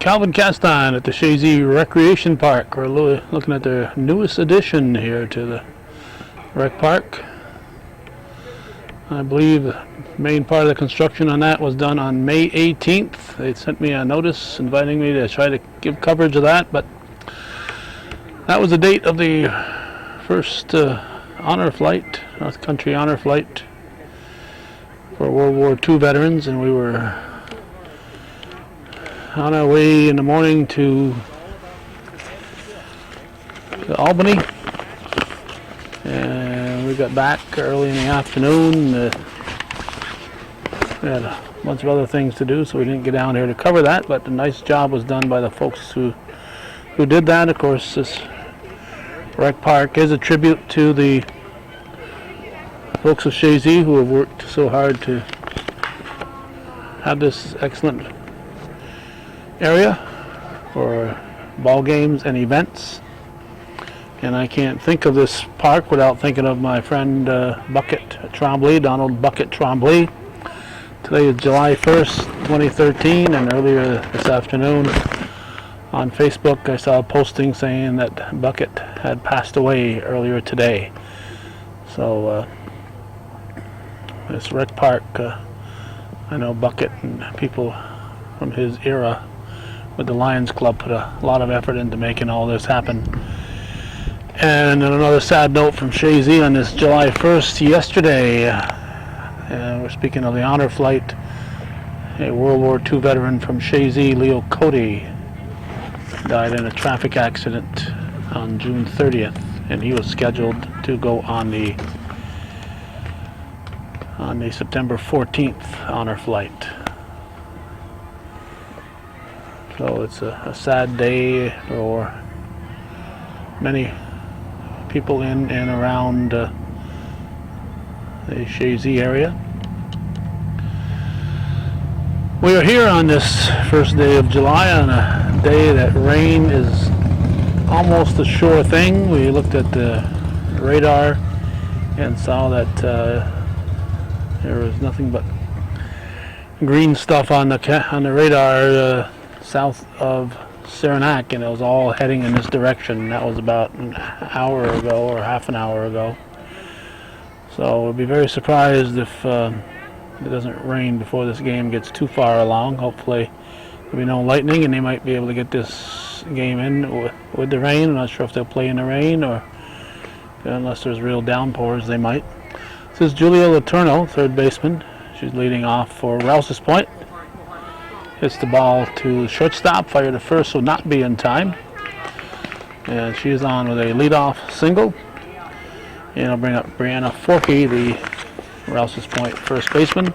Calvin Castine at the Chazy Recreation Park. We're looking at the newest addition here to the rec park. I believe the main part of the construction on that was done on May 18th. They sent me a notice inviting me to try to give coverage of that, but that was the date of the first honor flight, North Country honor flight for World War II veterans, and we were on our way in the morning to Albany, and we got back early in the afternoon. We had a bunch of other things to do, so we didn't get down here to cover that, but a nice job was done by the folks who did that. Of course, this rec park is a tribute to the folks of Chazy who have worked so hard to have this excellent area for ball games and events. And I can't think of this park without thinking of my friend Bucket Trombley, Donald Bucket Trombley. Today is July 1st, 2013, and earlier this afternoon on Facebook I saw a posting saying that Bucket had passed away earlier today. So this rec park, I know Bucket and people from his era with the Lions Club put a lot of effort into making all this happen. And another sad note from Chazy on this July 1st, yesterday, we're speaking of the honor flight, a World War II veteran from Chazy, Leo Cody, died in a traffic accident on June 30th, and he was scheduled to go on the September 14th honor flight. So it's a sad day for many people in and around the Chazy area. We are here on this first day of July, on a day that rain is almost a sure thing. We looked at the radar and saw that there was nothing but green stuff on the radar south of Saranac, and it was all heading in this direction. That was about an hour ago or half an hour ago. So we'll be very surprised if it doesn't rain before this game gets too far along. Hopefully there'll be no lightning and they might be able to get this game in with the rain. I'm not sure if they'll play in the rain, or unless there's real downpours, they might. This is Julia Letourneau, third baseman. She's leading off for Rouses Point. Hits the ball to shortstop. Fire to first will not be in time. And she's on with a leadoff single. And I'll bring up Brianna Forkey, the Rouses Point first baseman.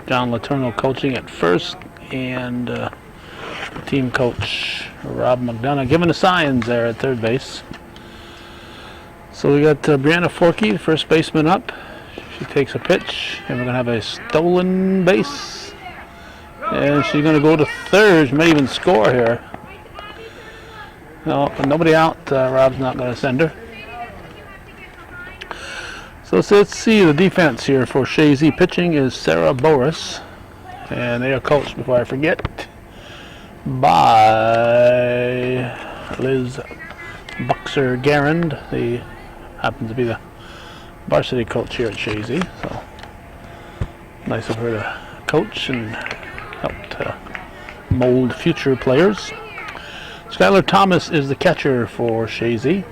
John Letourneau coaching at first. And team coach Rob McDonough giving the signs there at third base. So we got Brianna Forkey, the first baseman, up. She takes a pitch, and we're going to have a stolen base. And she's going to go to third. She may even score here. No, nobody out. Rob's not going to send her. So let's see the defense here for Chazy. Pitching is Sarah Boris. And they are coached, before I forget, by Liz Buxer-Garand. He happens to be the varsity coach here at Chazy. So nice of her to coach and help to mold future players. Skylar Thomas is the catcher for Chazy.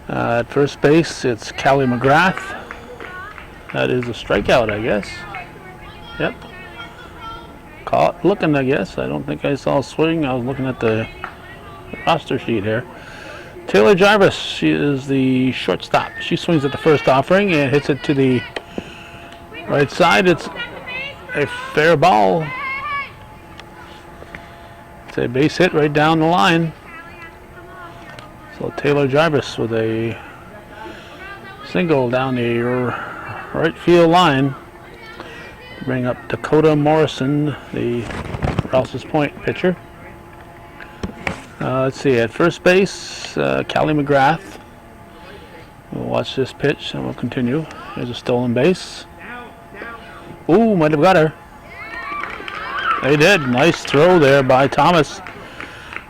At first base, it's Callie McGrath. That is a strikeout, I guess. Yep. Caught looking, I guess. I don't think I saw a swing. I was looking at the roster sheet here. Taylor Jarvis, she is the shortstop. She swings at the first offering and hits it to the right side. It's a fair ball. It's a base hit right down the line. So Taylor Jarvis with a single down the right field line. Bring up Dakota Morrison, the Rouses Point pitcher. Let's see, at first base, Callie McGrath. We'll watch this pitch and we'll continue. Here's a stolen base. Ooh, might have got her. They did. Nice throw there by Thomas.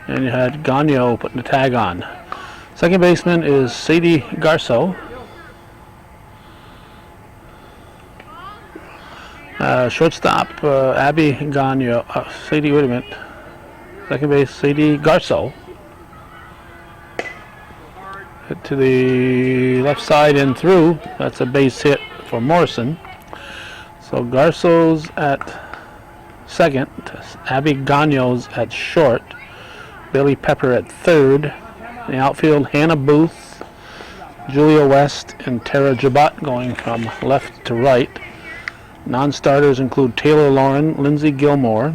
And you had Gagnon putting the tag on. Second baseman is Sadie Garceau. Shortstop, Abby Gagnon. Sadie, wait a minute. Second base, Sadie Garceau. Hit to the left side and through. That's a base hit for Morrison. So Garceau's at second. Abby Gagnon's at short. Billy Pepper at third. In the outfield, Hannah Booth, Julia West, and Tara Jabot going from left to right. Non-starters include Taylor Lauren, Lindsay Gilmore,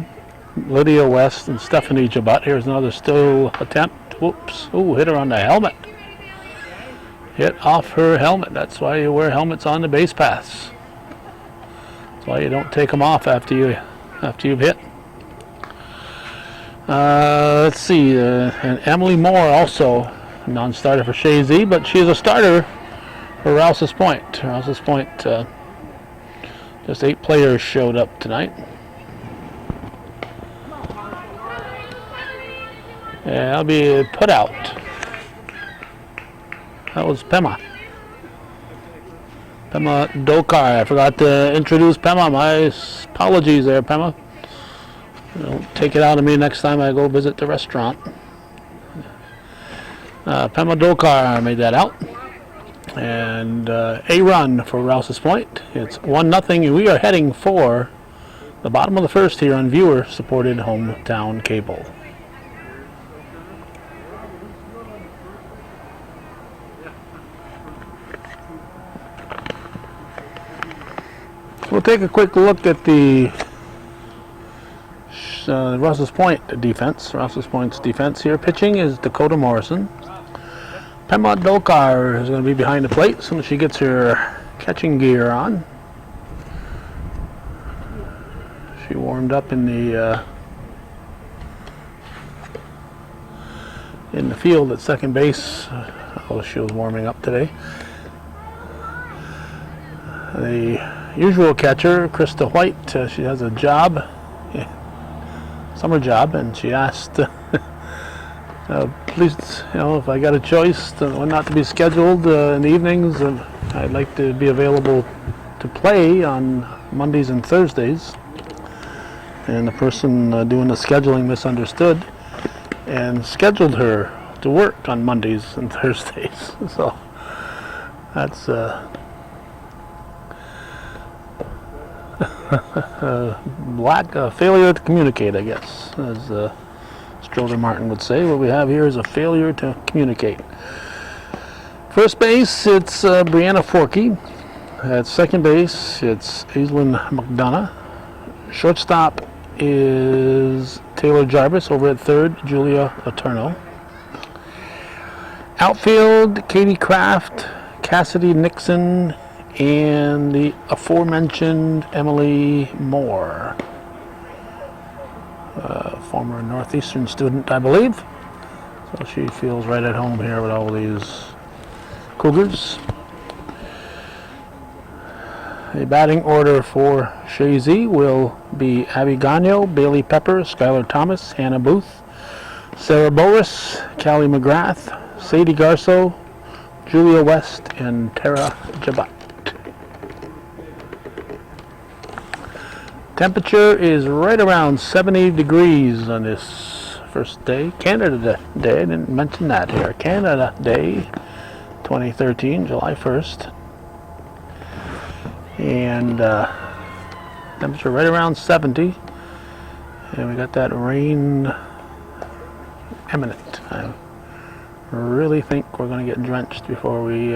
Lydia West, and Stephanie Jabot. Here's another still attempt. Whoops. Ooh, hit her on the helmet. Hit off her helmet. That's why you wear helmets on the base paths. That's why you don't take them off after you've hit. Let's see. And Emily Moore also a non-starter for Chazy, but she's a starter for Rouses Point. Rouses Point, just 8 players showed up tonight. Yeah, that'll be put out. That was Pema. Pema Dokar. I forgot to introduce Pema. My apologies there, Pema. Don't take it out of me next time I go visit the restaurant. Pema Dokar made that out. And a run for Rouses Point. It's 1-0. We are heading for the bottom of the first here on viewer-supported hometown cable. We'll take a quick look at the Rouses Point defense. Rouses Point's defense here. Pitching is Dakota Morrison. Pema Dokar is going to be behind the plate as soon as she gets her catching gear on. She warmed up in the field at second base. Oh, she was warming up today. The usual catcher, Krista White, she has a job, summer job, and she asked, please, if I got a choice not to be scheduled in the evenings, I'd like to be available to play on Mondays and Thursdays. And the person doing the scheduling misunderstood and scheduled her to work on Mondays and Thursdays. So that's failure to communicate, I guess, as Stroder Martin would say. What we have here is a failure to communicate. First base, it's Brianna Forkey. At second base, it's Aislinn McDonough. Shortstop is Taylor Jarvis. Over at third, Julia Letourneau. Outfield, Katie Kraft, Cassidy Nixon, and the aforementioned Emily Moore, former Northeastern student, I believe. So she feels right at home here with all these Cougars. The batting order for Chazy will be Abby Gagnon, Bailey Pepper, Skylar Thomas, Hannah Booth, Sarah Boris, Callie McGrath, Sadie Garceau, Julia West, and Tara Jabot. Temperature is right around 70 degrees on this first day. Canada Day, I didn't mention that here. Canada Day 2013, July 1st. And temperature right around 70. And we got that rain imminent. I really think we're going to get drenched before we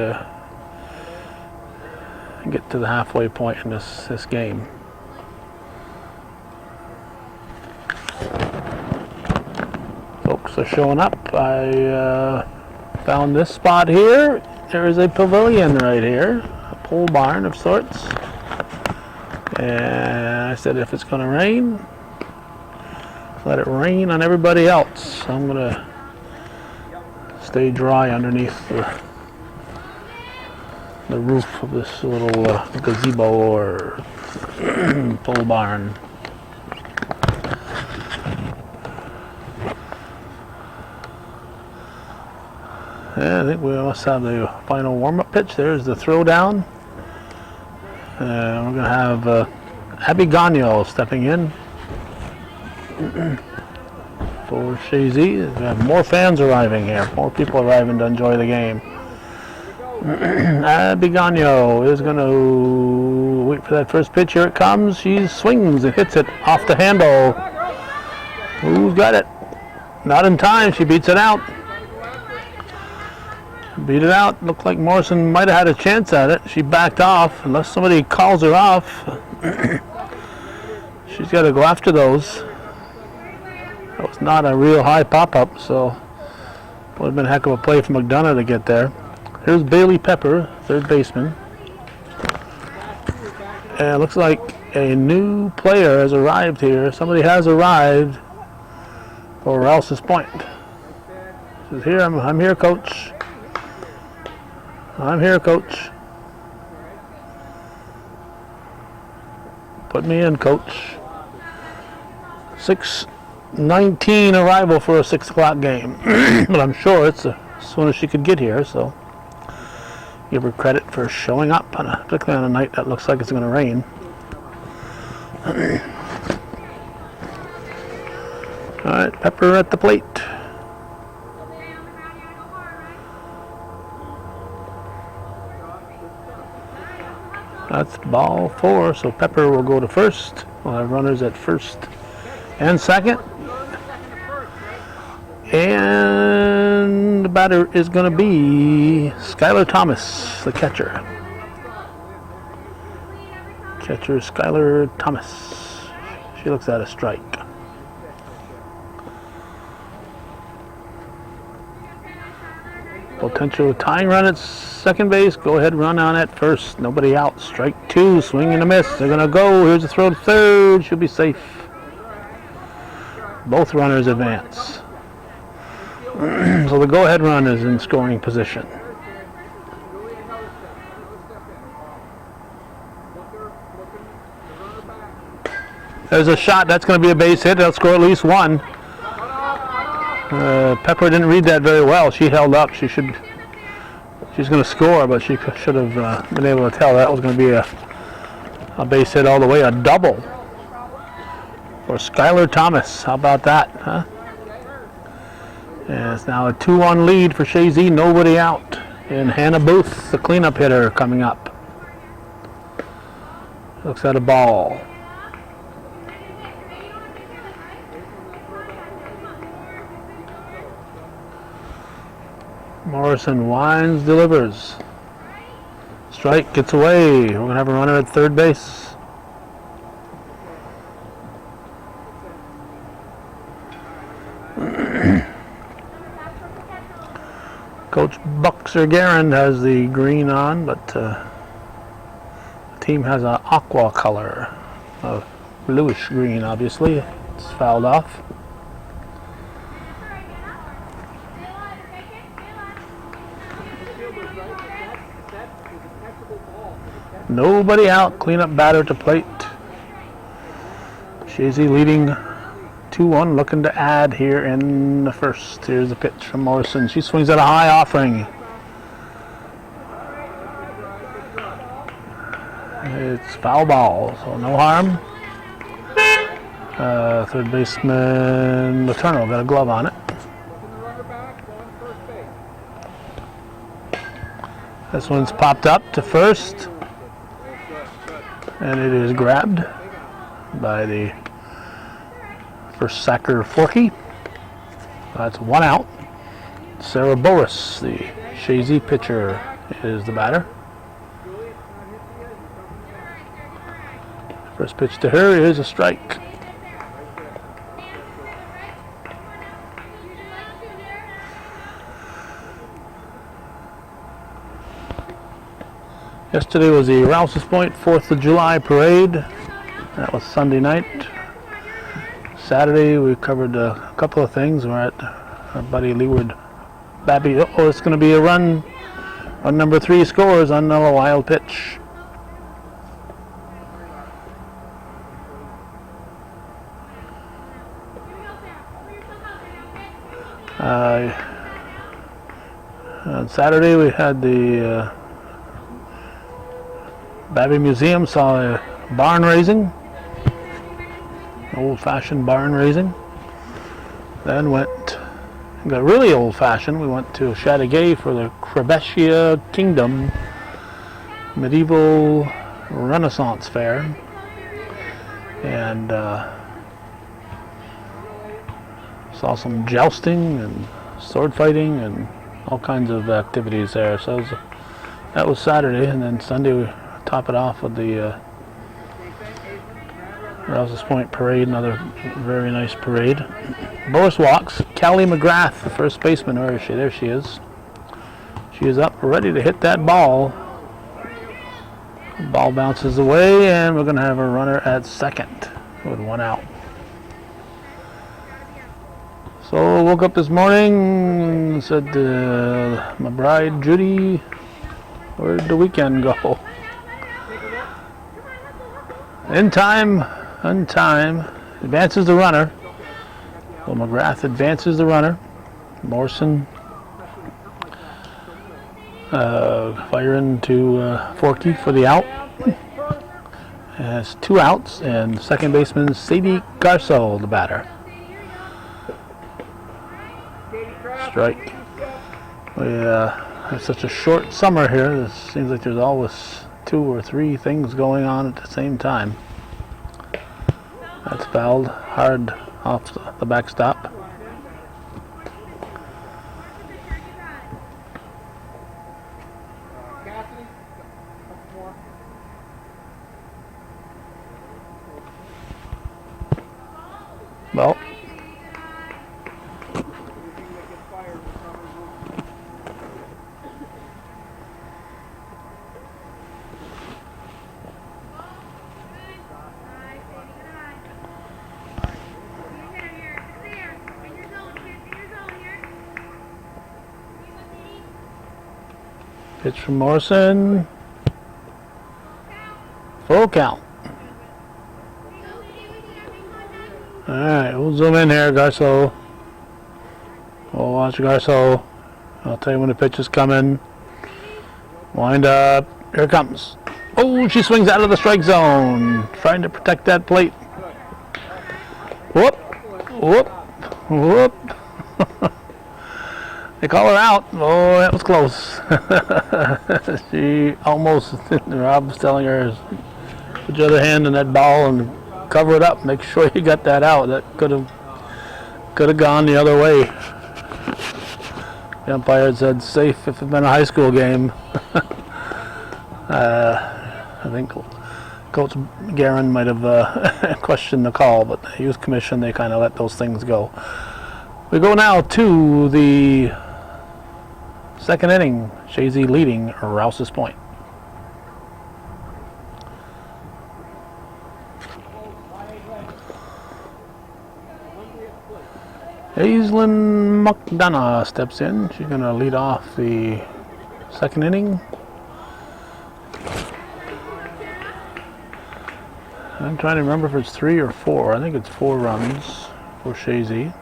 get to the halfway point in this game. Folks are showing up. I found this spot here. There is a pavilion right here, a pole barn of sorts. And I said if it's going to rain, let it rain on everybody else. I'm going to stay dry underneath the roof of this little gazebo or pole barn. I think we must have the final warm-up pitch. There's the throw down. We're going to have Abby Gagno stepping in for Chazy. We have more fans arriving here. More people arriving to enjoy the game. Abby Gagno is going to wait for that first pitch. Here it comes. She swings and hits it off the handle. Who's got it? Not in time. She beats it out. Beat it out. Looked like Morrison might have had a chance at it. She backed off. Unless somebody calls her off, she's got to go after those. That was not a real high pop-up, so would have been a heck of a play for McDonough to get there. Here's Bailey Pepper, third baseman. And it looks like a new player has arrived here. Somebody has arrived for Rouse's Point. Says, "Here, I'm here, coach. I'm here, coach. Put me in, coach." 6:19 arrival for a 6 o'clock game. But I'm sure it's as soon as she could get here, so give her credit for showing up, particularly on a night that looks like it's going to rain. All right, Pepper at the plate. That's ball 4, so Pepper will go to first. We'll have runners at first and second. And the batter is going to be Skylar Thomas, the catcher. Catcher Skylar Thomas. She looks at a strike. Potential tying run at second base. Go ahead, run on at first. Nobody out. Strike 2. Swing and a miss. They're going to go. Here's a throw to third. Should be safe. Both runners advance. So the go-ahead run is in scoring position. There's a shot. That's going to be a base hit. They'll score at least one. Pepper didn't read that very well. She held up. She's going to score, but she should have been able to tell that was going to be a base hit all the way, a double for Skylar Thomas. How about that, huh? And it's now a 2-1 lead for Chazy. Nobody out. And Hannah Booth, the cleanup hitter, coming up. Looks at a ball. Morrison winds, delivers. Strike, gets away. We're going to have a runner at third base. Coach Buxer Garand has the green on, but the team has an aqua color, a bluish green, obviously. It's fouled off. Nobody out. Cleanup batter to plate. Chazy leading 2-1, looking to add here in the first. Here's the pitch from Morrison. She swings at a high offering. It's foul ball, so no harm. Third baseman Letourneau got a glove on it. This one's popped up to first. And it is grabbed by the first sacker Forkey. That's one out. Sarah Boris, the Chazy pitcher, is the batter. First pitch to her is a strike. Yesterday was the Rouse's Point 4th of July parade. That was Sunday night. Saturday we covered a couple of things. We're at our buddy Leeward Babby. Oh, it's going to be a run. On number 3 scores on a wild pitch. On Saturday we had the Babby Museum, saw a barn raising, old-fashioned barn raising. Then got really old-fashioned. We went to Chazy for the Crebetia Kingdom Medieval Renaissance Fair, and saw some jousting and sword fighting and all kinds of activities there. So that was Saturday, and then Sunday we top it off with the Rouses Point Parade, another very nice parade. Boris walks. Callie McGrath, the first baseman, where is she? There she is. She is up, ready to hit that ball. The ball bounces away, and we're going to have a runner at second with one out. So woke up this morning and said to my bride Judy, where'd the weekend go? In time, on time, advances the runner. So McGrath advances the runner. Morrison firing to Forky for the out. Has 2 outs, and second baseman Sadie Garceau, the batter. Strike. We have such a short summer here. It seems like there's always 2 or 3 things going on at the same time. That's fouled hard off the backstop. Well, pitch from Morrison. Full count. Alright, we'll zoom in here, Garceau. We'll watch Garceau. I'll tell you when the pitch is coming. Wind up. Here it comes. Oh, she swings out of the strike zone. Trying to protect that plate. Whoop. Whoop. Whoop. They call her out. Oh, that was close. She almost, Rob's telling her, put your other hand in that ball and cover it up. Make sure you got that out. That could have gone the other way. The umpire said safe if it had been a high school game. I think Coach Guerin might have questioned the call, but the youth commission, they kind of let those things go. We go now to the second inning. Chazy leading Rouses Point. Aislinn McDonough steps in. She's going to lead off the second inning. I'm trying to remember if it's 3 or 4. I think it's 4 runs for Chazy.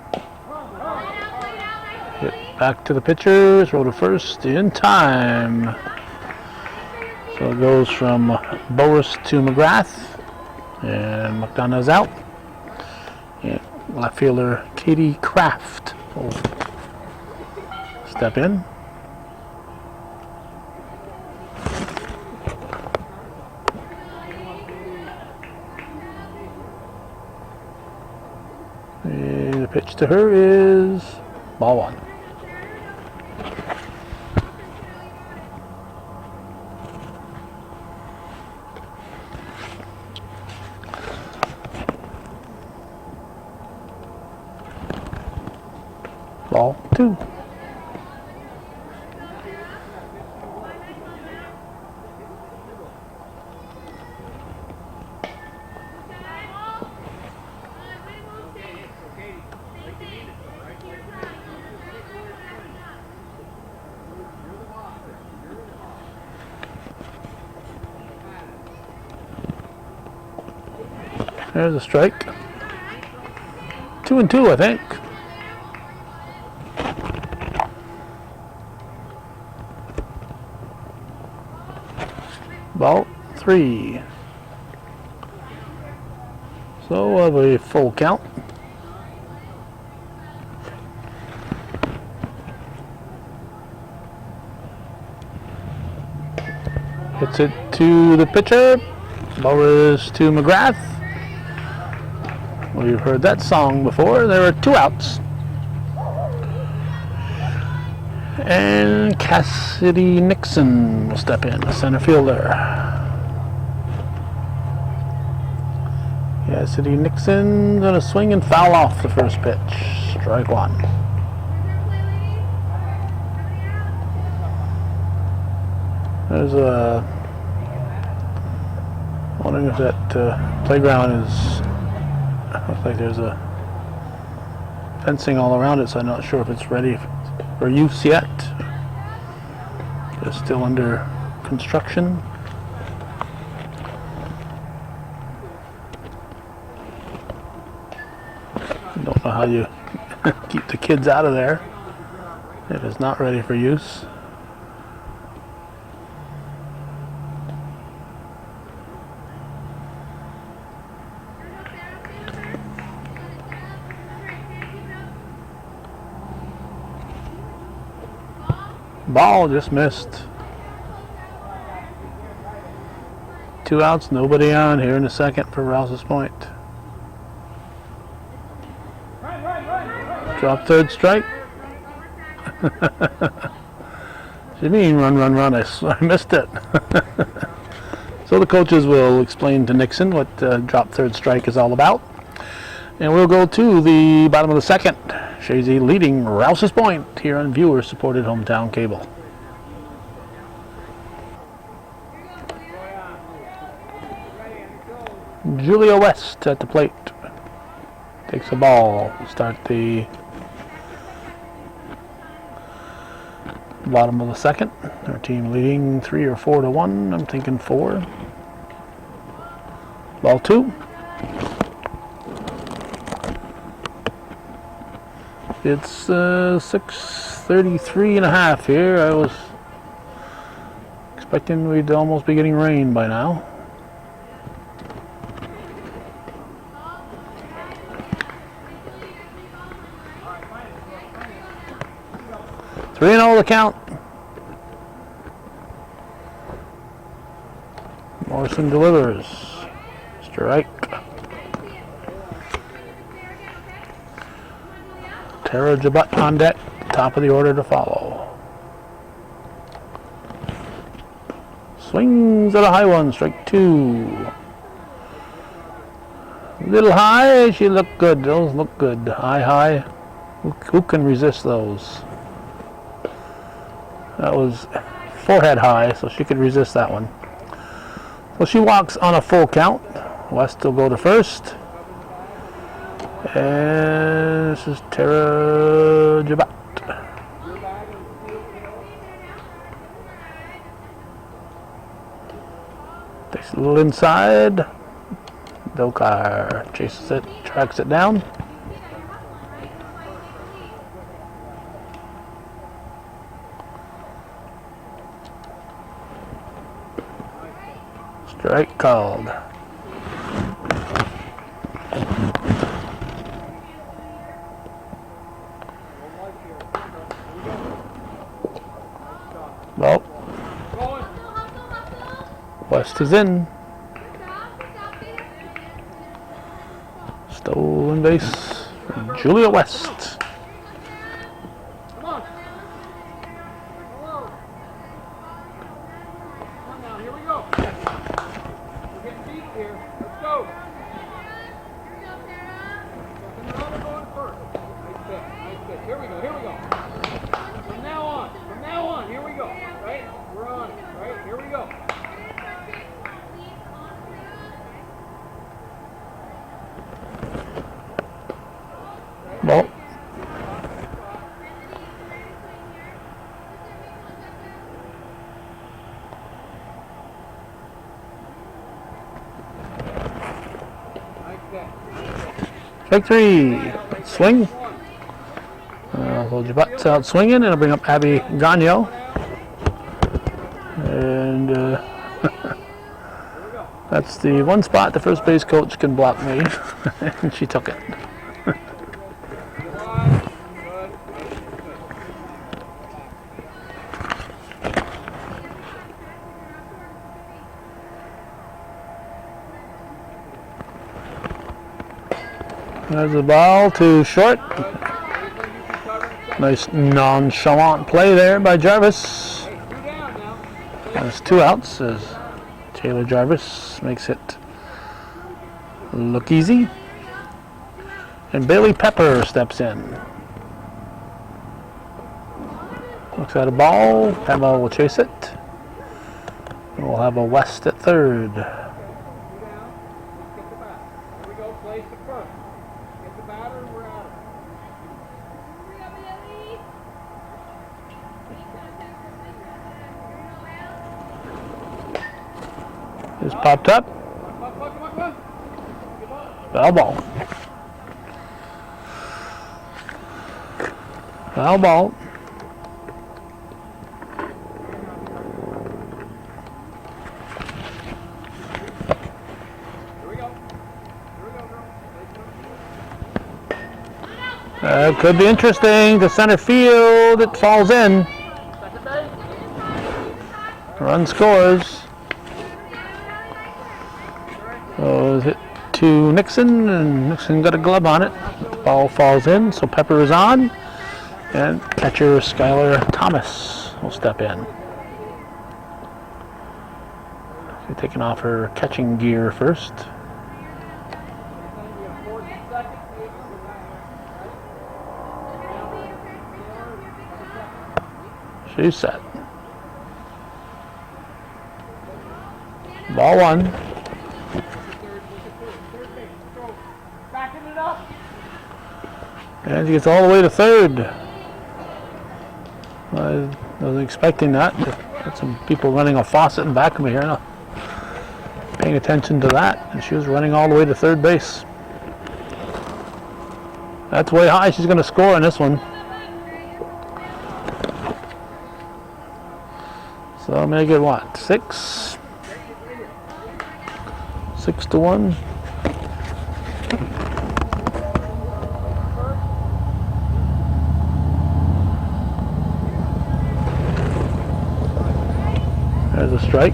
Hit back to the pitcher, throw to first in time. So it goes from Boris to McGrath, and McDonough's out. And left fielder Katie Kraft will step in. And the pitch to her is ball 1. Ball 2. There's a strike. 2-2, I think. Ball 3. So we'll have a full count. Hits it to the pitcher. Ball is to McGrath. We've heard that song before. There are 2 outs. And Cassidy Nixon will step in, the center fielder. Cassidy Nixon gonna swing and foul off the first pitch. Strike 1. There's a... wondering if that playground is... looks like there's a fencing all around it, so I'm not sure if it's ready for use yet. It's still under construction. Don't know how you keep the kids out of there if it's not ready for use. Ball just missed. 2 outs, nobody on here in the second for Rouses Point. Drop third strike. You mean run, run, run? I missed it. So the coaches will explain to Nixon what drop third strike is all about. And we'll go to the bottom of the second. Chazy leading Rouses Point here on viewer-supported hometown cable. Julia West at the plate. Takes the ball. Start the bottom of the second. Our team leading 3 or 4 to 1. I'm thinking 4. Ball 2. It's 6:33 and a half here. I was expecting we'd almost be getting rain by now. Three and 0 the count. Morrison delivers. Strike. Tara Jabat on deck, top of the order to follow. Swings at a high one, strike 2. Little high, she looked good. Those look good. High, high. Who can resist those? That was forehead high, so she could resist that one. So she walks on a full count. West will go to first. And this is Tara Jabat. Takes a little inside. Dokar chases it, tracks it down. Strike called. Well, West is in. Stolen base for Julia West. Come on. Hello. Come on now, here we go. We're getting deep here. Let's go. Second runner going first. Nice pitch, nice pitch. Here we go, here we go. From now on, here we go. Right? We're on it, right? Here we go. Well, strike 3. Swing. Hold your butts out swinging. It'll bring up Abby Gagno. And That's the one spot the first base coach can block me, and she took it. There's the ball to short. Nice nonchalant play there by Jarvis. There's 2 outs as Taylor Jarvis makes it look easy. And Bailey Pepper steps in. Looks at a ball. Pemba will chase it. And we'll have a West at third. Just popped up. Foul ball. Foul ball. Could be interesting. To center field. It falls in. Run scores. So hit to Nixon, and Nixon got a glove on it. The ball falls in, so Pepper is on, and catcher Skylar Thomas will step in. She's taking off her catching gear first. She's set. Ball 1. And he gets all the way to third. I wasn't expecting that. Got some people running a faucet in back of me here. Not paying attention to that. And she was running all the way to third base. That's way high. She's going to score in this one. So make it what? 6? 6-1. There's a strike.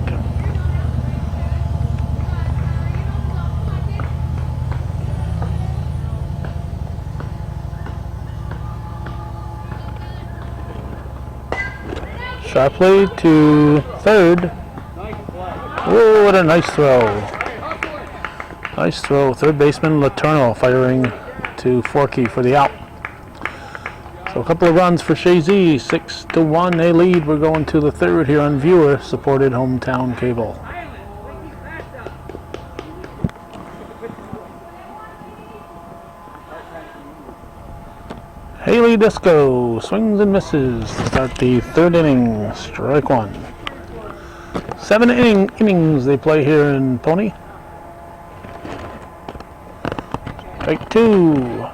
Sharply to third. Oh, what a nice throw. Nice throw. Third baseman Letourneau firing to Forkey for the out. So a couple of runs for Chazy, 6-1, they lead. We're going to the third here on viewer-supported hometown cable. Haley Disco swings and misses to start the third inning. Strike 1. 7 innings they play here in Pony. Strike 2.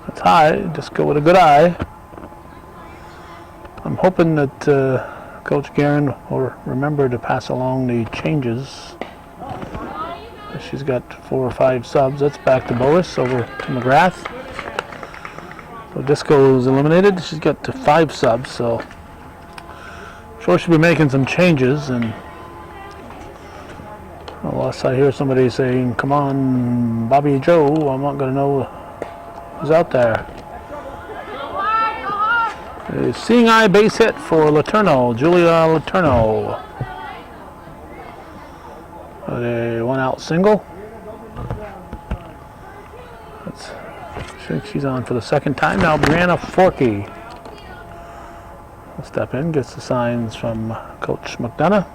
That's high. Disco with a good eye. I'm hoping that Coach Guerin will remember to pass along the changes. She's got 4 or 5 subs. That's back to Boris over to McGrath. So Disco's eliminated. She's got 5 subs, so I'm sure she'll be making some changes. And unless I hear somebody saying, "Come on, Bobby Joe," I'm not going to know who's out there. A seeing eye base hit for Letourneau, Julia Letourneau. A 1-out single. I think she's on for the second time now. Brianna Forkey will step in, gets the signs from Coach McDonough.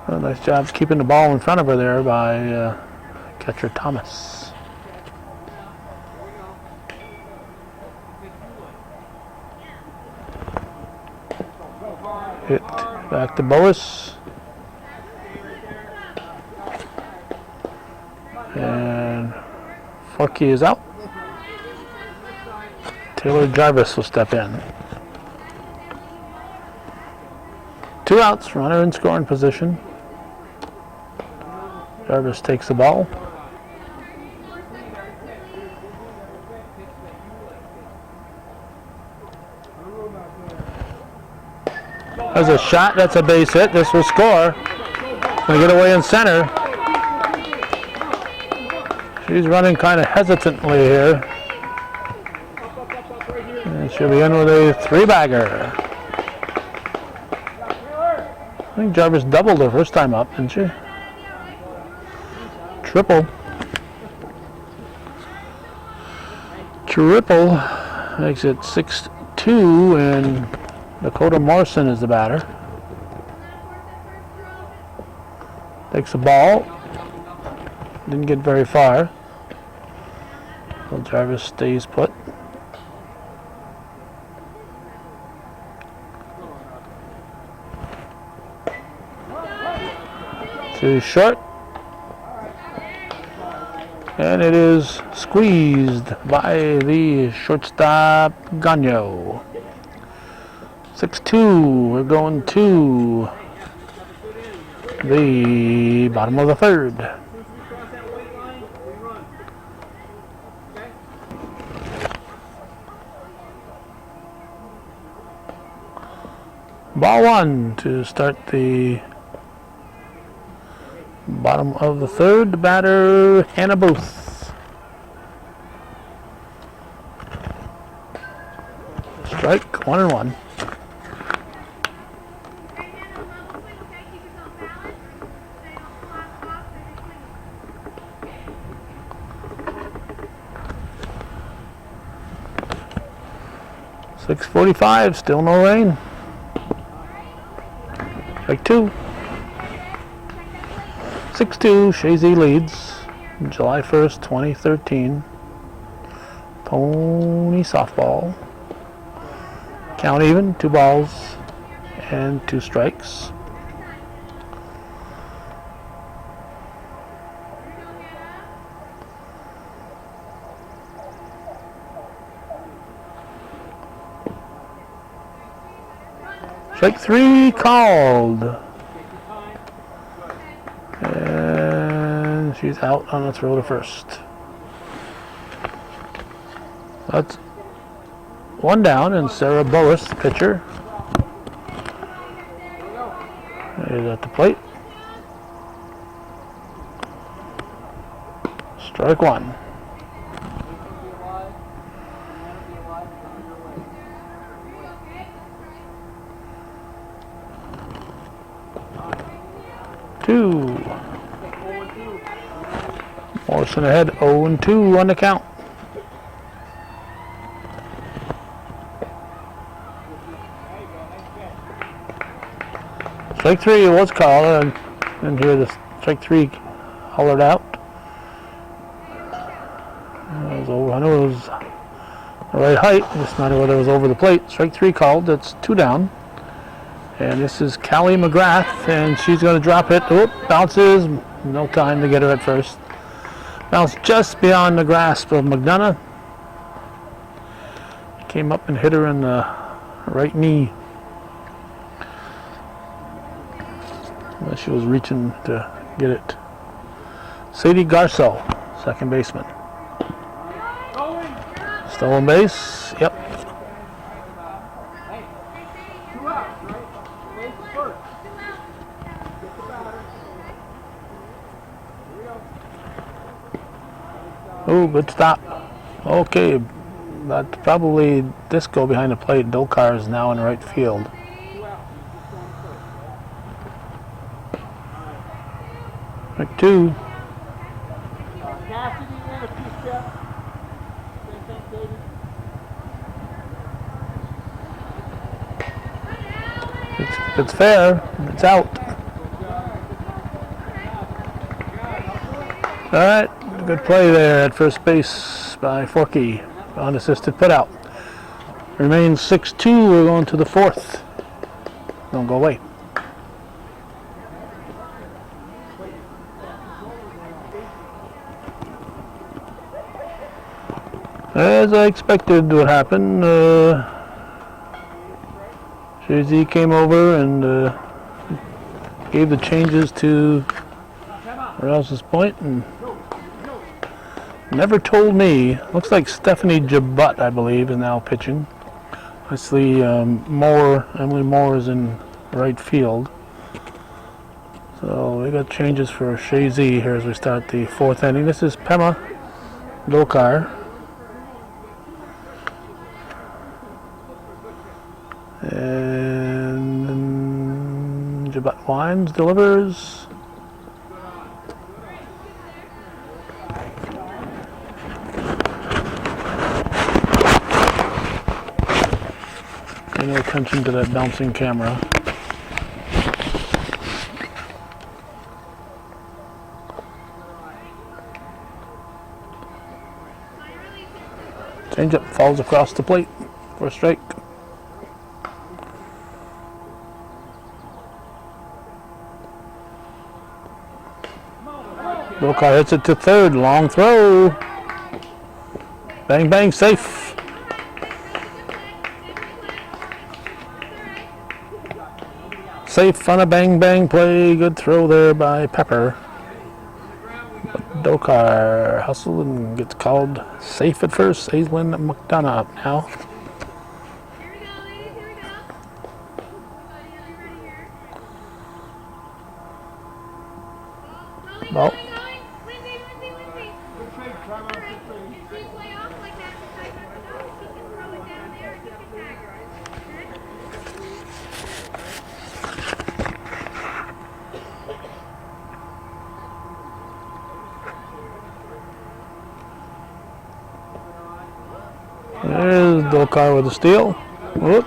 A nice job keeping the ball in front of her there by catcher Thomas. Hit back to Boas. And Forkey is out. Taylor Jarvis will step in. 2 outs, runner in scoring position. Jarvis takes the ball. There's a shot, that's a base hit. This will score. Gonna get away in center. She's running kind of hesitantly here. And she'll be in with a 3-bagger. I think Jarvis doubled her first time up, didn't she? Triple. Makes it 6-2, and Dakota Morrison is the batter. Takes the ball. Didn't get very far. So Jarvis stays put. Too short. And it is squeezed by the shortstop, Gagno. 6-2. We're going to the bottom of the third. Ball 1 to start the bottom of the third. The batter, Hannah Booth. Strike, 1-1. .645, still no rain. Strike 2. 6-2, Chazy leads. July 1st, 2013. Pony softball. Count even, 2 balls and 2 strikes. Strike 3 called. And she's out on a throw to first. That's 1 down, and Sarah Boas, the pitcher, is at the plate. Strike 1. Morrison ahead, 0-2 on the count. Strike 3 was called, and here the strike 3 hollered out. I know it was the right height, just not whether it was over the plate. Strike 3 called, that's 2 down. And this is Callie McGrath, and she's going to drop it. Oop, bounces, no time to get her at first. Bounced just beyond the grasp of McDonough. Came up and hit her in the right knee. Well, she was reaching to get it. Sadie Garceau, second baseman. Stolen base, yep. Oh, good stop. Okay, that's probably Disco behind the plate. Dokar is now in right field. Strike 2. It's fair. It's out. All right. Good play there at first base by Forkey. Unassisted put out. Remains 6-2. We're going to the 4th. Don't go away. As I expected would happen, Chazy came over and gave the changes to Rouses Point and never told me. Looks like Stephanie Jabut, I believe, is now pitching. I see Emily Moore is in right field. So we got changes for Chazy here as we start the fourth inning. This is Pema Dokar. And Jabut Wines delivers. Pay no attention to that bouncing camera. Changeup falls across the plate for a strike. Dokar hits it to third. Long throw. Bang, bang, safe. Safe on a bang, bang play. Good throw there by Pepper. Dokar hustled and gets called safe at first. Aislinn McDonough up now. Ball. There's Dokar with a steal. Whoop.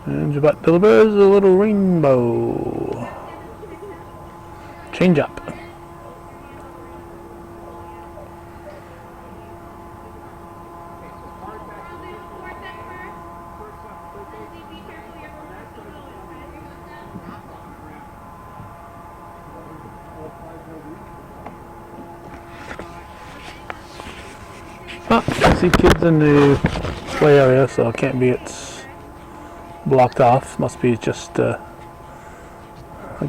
And Jabut delivers a little rainbow. Change up. Oh, I see kids in the play area, so it can't be it's blocked off. Must be just a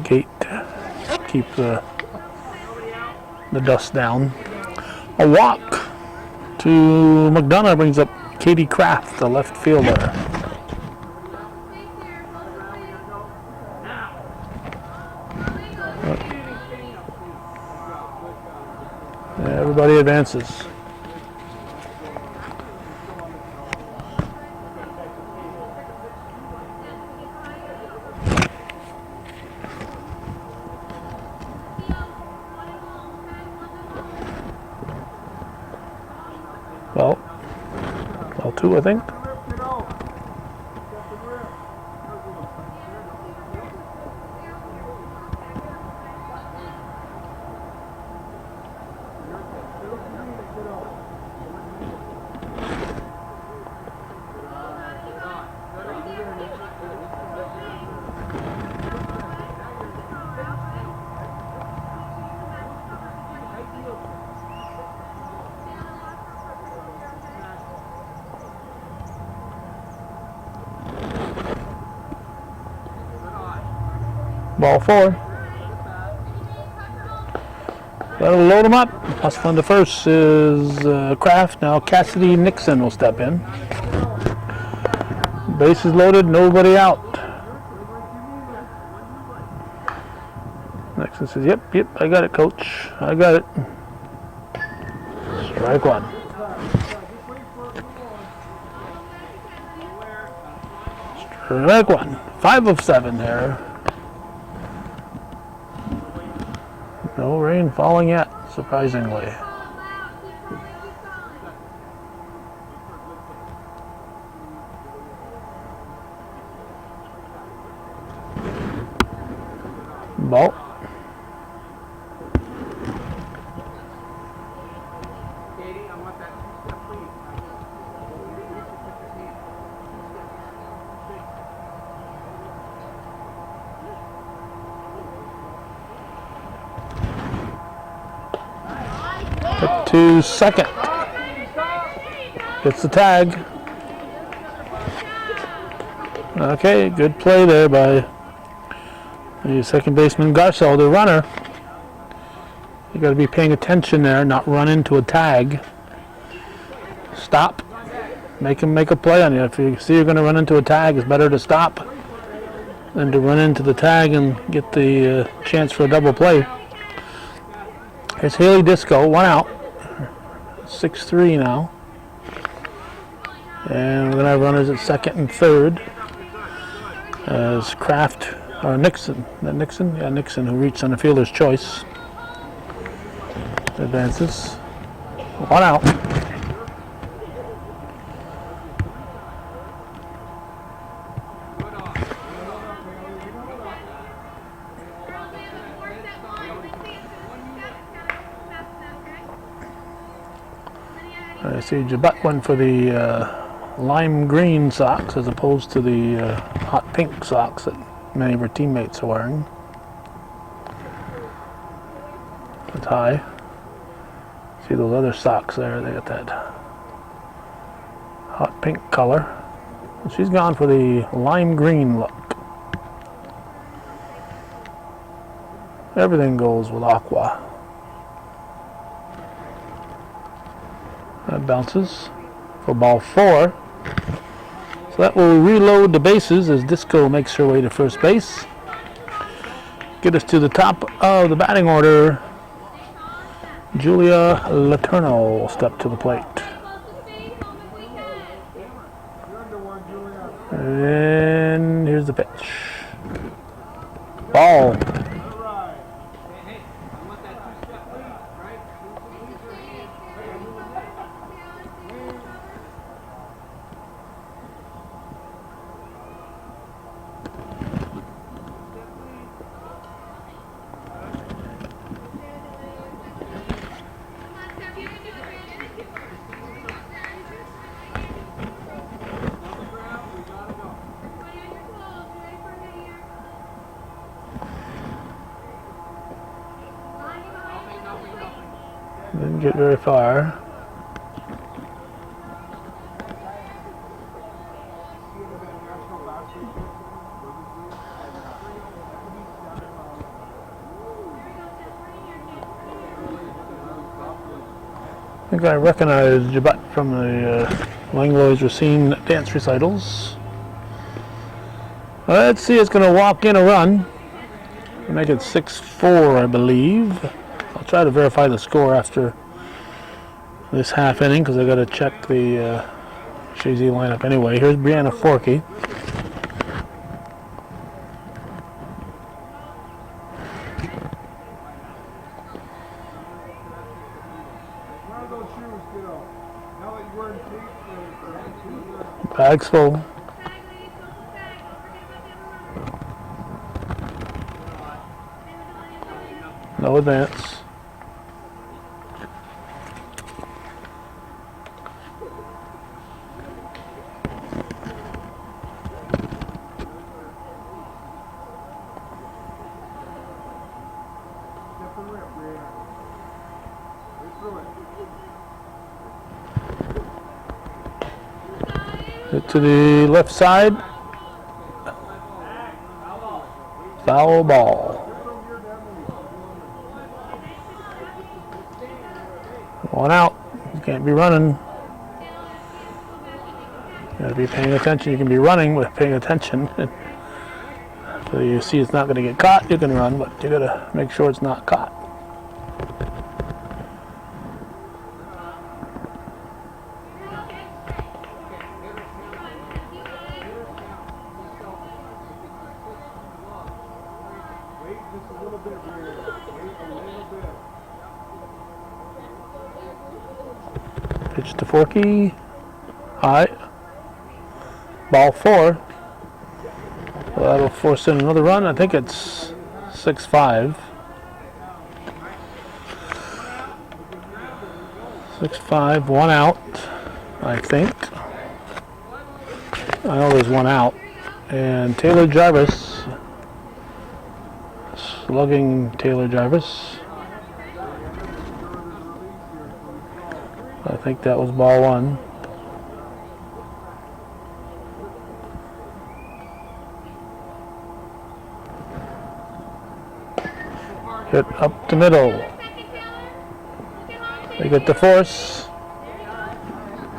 gate to keep the dust down. A walk to McDonough brings up Katie Kraft, the left fielder. Everybody advances. Well, two, I think. Ball four. That'll load him up. Hustling to first is Kraft. Now Cassidy Nixon will step in. Bases loaded, nobody out. Nixon says, yep, I got it, coach. I got it. Strike one. Strike one. 5 of 7 there. No rain falling yet, surprisingly. Ball. Hit to second. Gets the tag. Okay, good play there by the second baseman Garceau, the runner. You got to be paying attention there, not run into a tag. Stop. Make him make a play on you. If you see you're going to run into a tag, it's better to stop than to run into the tag and get the chance for a double play. Here's Haley Disco, one out. 6-3 now. And we're going to have runners at second and third as Kraft, or Nixon, is that Nixon? Yeah, Nixon, who reached on the fielder's choice, advances. One out. I see Jabut went for the lime green socks as opposed to the hot pink socks that many of her teammates are wearing. That's high. See those other socks there, they got that hot pink color. And she's gone for the lime green look. Everything goes with aqua. That bounces for ball 4. So that will reload the bases as Disco makes her way to first base. Get us to the top of the batting order. Julia Letourneau will step to the plate. And here's the pitch. Ball. Didn't get very far. I think I recognize Jabut from the Langlois Racine dance recitals. Let's see, it's going to walk in a run. Make it 6-4, I believe. I'll try to verify the score after this half inning because I got to check the Chazy lineup anyway. Here's Brianna Forkey. Bags full. No advance. Hit to the left side. Foul ball. One out. You can't be running. You gotta be paying attention. You can be running with paying attention. So you see it's not going to get caught, you can run, but you gotta make sure it's not caught. Pitch to Forkey. High. Ball 4. Well, that'll force in another run. I think it's 6-5. 6-5, one out, I think. I know there's one out. And Taylor Jarvis, slugging Taylor Jarvis. think that was ball one. Hit up the middle. They get the force.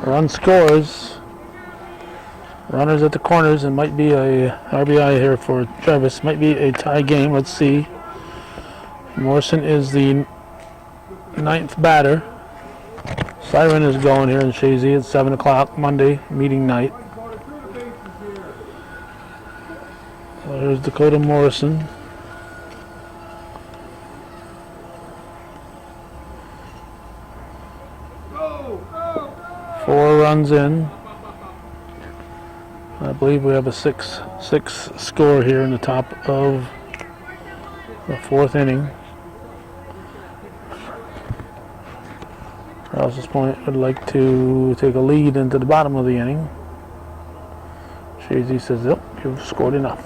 Run scores. Runners at the corners, and might be a RBI here for Travis. Might be a tie game. Let's see. Morrison is the 9th batter. Siren is going here in Chazy. It's 7 o'clock Monday, meeting night. So here's Dakota Morrison. Four runs in. I believe we have a 6-6 score here in the top of the 4th inning. Rouses Point would like to take a lead into the bottom of the inning. Chazy says, "Yep, you've scored enough."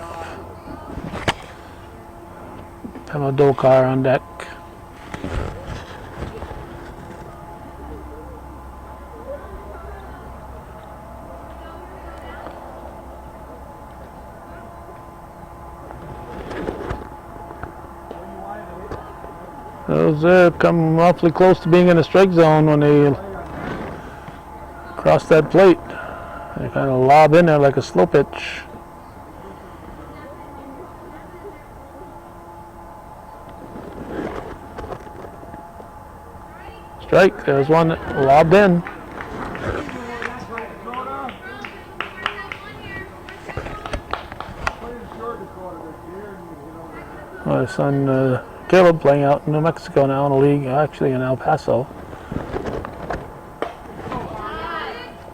Emma Dokar on deck. Those come awfully close to being in the strike zone when they cross that plate. They kind of lob in there like a slow pitch. Strike. There's one that lobbed in. My son Caleb playing out in New Mexico now in a league, actually in El Paso.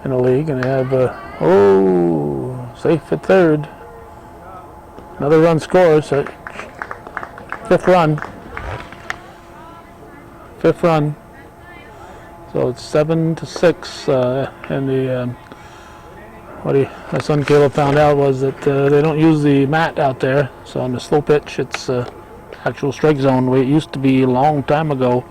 In a league, and they have safe at third. Another run scores. Fifth run. So it's 7-6, and the my son Caleb found out was that they don't use the mat out there. So on the slow pitch, it's actual strike zone the way it used to be a long time ago.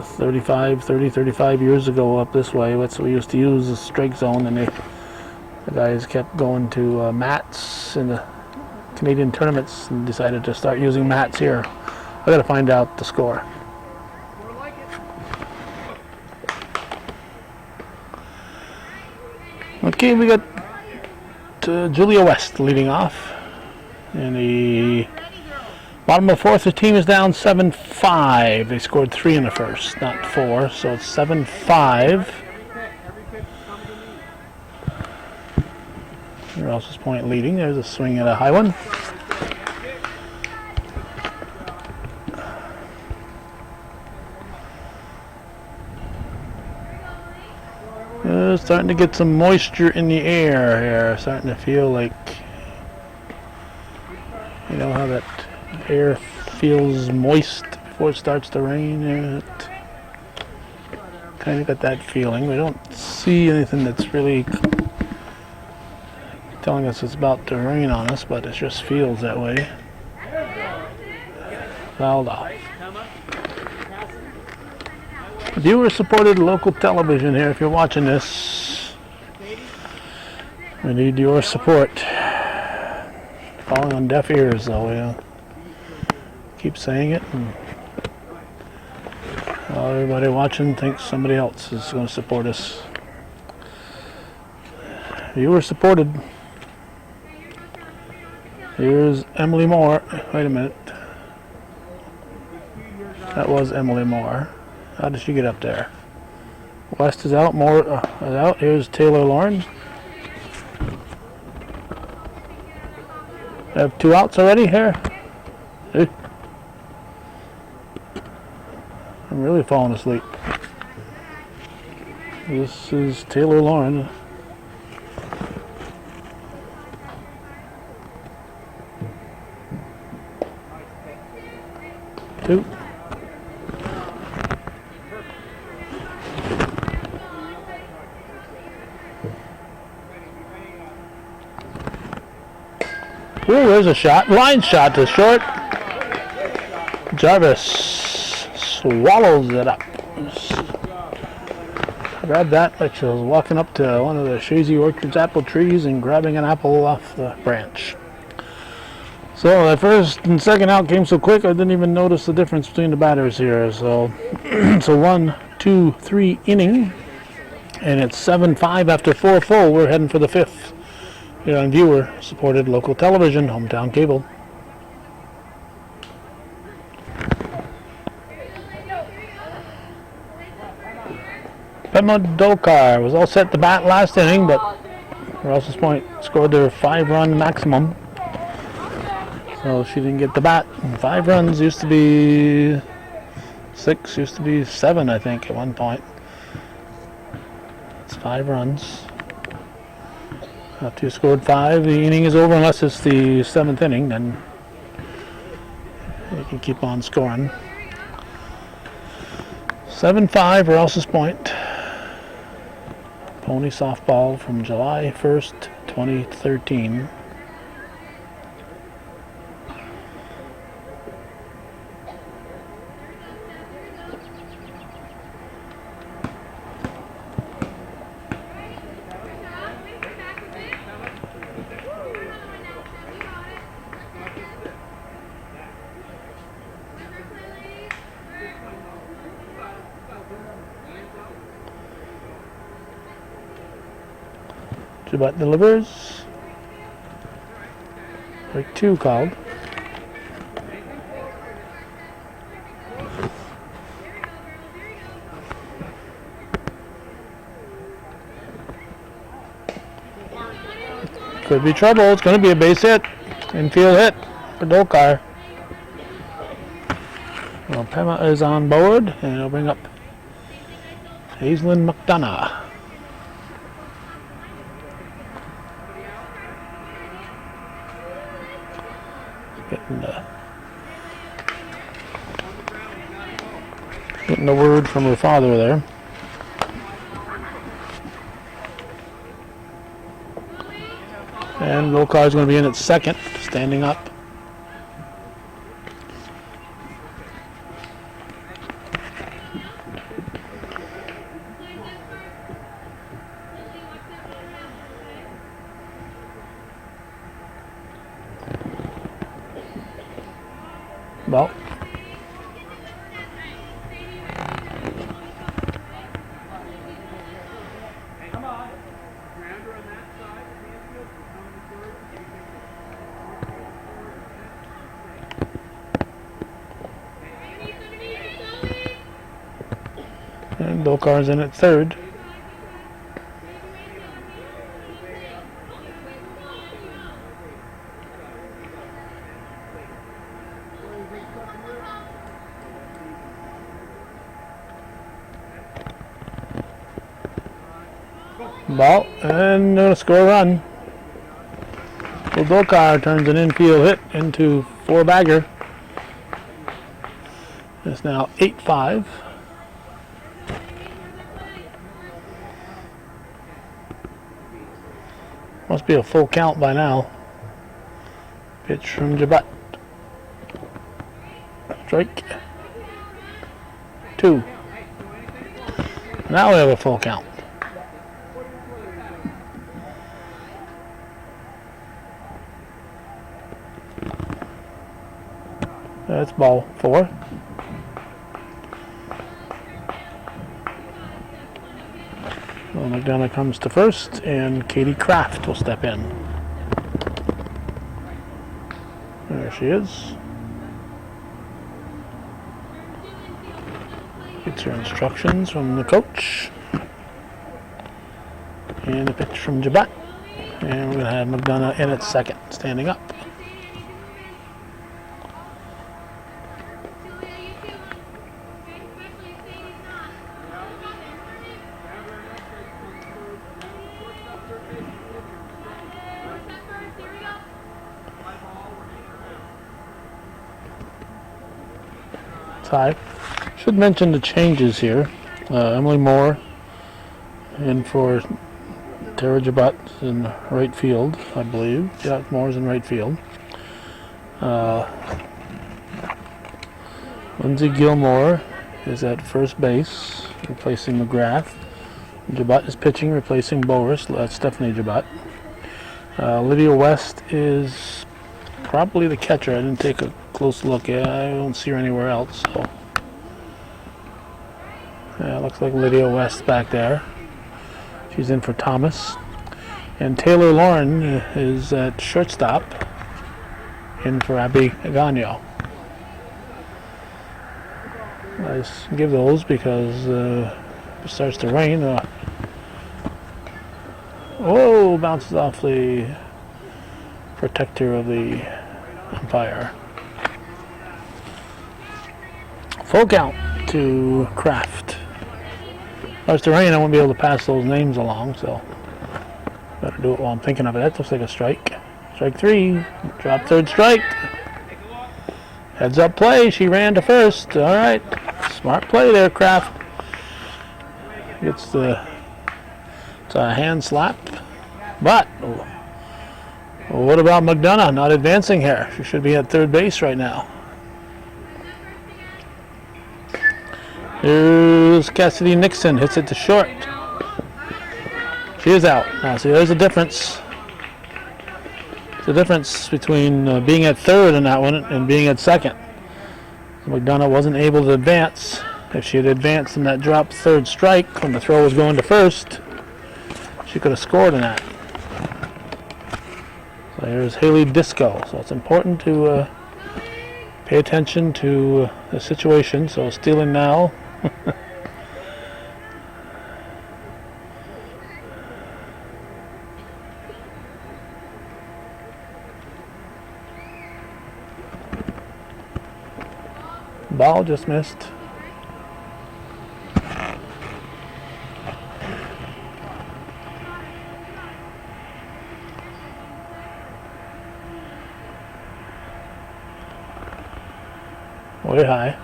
35 years ago up this way. That's what we used to use, the strike zone, and the guys kept going to mats in the Canadian tournaments and decided to start using mats here. I gotta find out the score. Okay, we got Julia West leading off. In the bottom of the 4th, the team is down 7-5. They scored 3 in the first, not 4, so it's 7-5. Rouses Point leading. There's a swing at a high one. Starting to get some moisture in the air here. Starting to feel like, you know how that air feels moist before it starts to rain? It kind of got that feeling. We don't see anything that's really telling us it's about to rain on us, but it just feels that way. Fouled off. Viewer-supported local television here. If you're watching this, we need your support. Falling on deaf ears, though. We keep saying it, and everybody watching thinks somebody else is going to support us. Viewer-supported. Here's Emily Moore. Wait a minute. That was Emily Moore. How did she get up there? West is out, Moore is out. Here's Taylor Lauren. I have 2 outs already here. Hey. I'm really falling asleep. This is Taylor Lauren. Two. Ooh, there's a shot. Line shot to short. Jarvis swallows it up. Grabbed that like she was walking up to one of the Chazy Orchard's apple trees and grabbing an apple off the branch. So that first and second out came so quick I didn't even notice the difference between the batters here. So so 1, 2, 3 inning, and it's 7-5 after 4 full. We're heading for the 5th here on viewer supported local television, Hometown Cable. Pema Dokar was all set to bat last inning, but Rouses Point scored their 5-run maximum. So she didn't get the bat. 5 runs used to be 6, used to be 7, I think, at one point. It's 5 runs. After you scored 5, the inning is over unless it's the 7th inning, then you can keep on scoring. 7-5, Rouses Point. Pony softball from July 1st, 2013. Jabat delivers. Break 2 called. Could be trouble. It's going to be a base hit. Infield hit for Dokar. Well, Pema is on board, and it'll bring up Aislinn McDonough. Getting a word from her father there. And Dokar's going to be in at second, standing up. Well, and Dokar's in at third. Ball, and going to score a run. So Dokar turns an infield hit into 4-bagger. It's now 8-5. Must be a full count by now. Pitch from Jabat. Strike. 2. Now we have a full count. That's ball 4. Well, McDonough comes to first, and Katie Kraft will step in. There she is. Gets her instructions from the coach. And a pitch from Jabat. And we're going to have McDonough in at second, standing up. High. Should mention the changes here. Emily Moore in for Tara Jabat in right field, I believe. Yeah, Moore's in right field. Lindsay Gilmore is at first base, replacing McGrath. Jabut is pitching, replacing Boris. That's Stephanie Jabut. Lydia West is probably the catcher. I didn't take a close look. Yeah, I don't see her anywhere else. So. Yeah, looks like Lydia West back there. She's in for Thomas. And Taylor Lauren is at shortstop, in for Abby Agano. I just give those because it starts to rain. Oh, bounces off the protector of the umpire. Full count to Kraft. Starts to rain, I won't be able to pass those names along, so better do it while I'm thinking of it. That looks like a strike. Strike 3. Drop third strike. Heads up play. She ran to first. All right. Smart play there, Kraft. Gets it's a hand slap. But what about McDonough not advancing here? She should be at third base right now. Here's Cassidy Nixon. Hits it to short. She is out. Now, see, there's a difference. The difference between being at third in that one and being at second. McDonough wasn't able to advance. If she had advanced in that drop third strike when the throw was going to first, she could have scored in that. So here's Haley Disco. So it's important to pay attention to the situation. So stealing now. Ball just missed. Way high.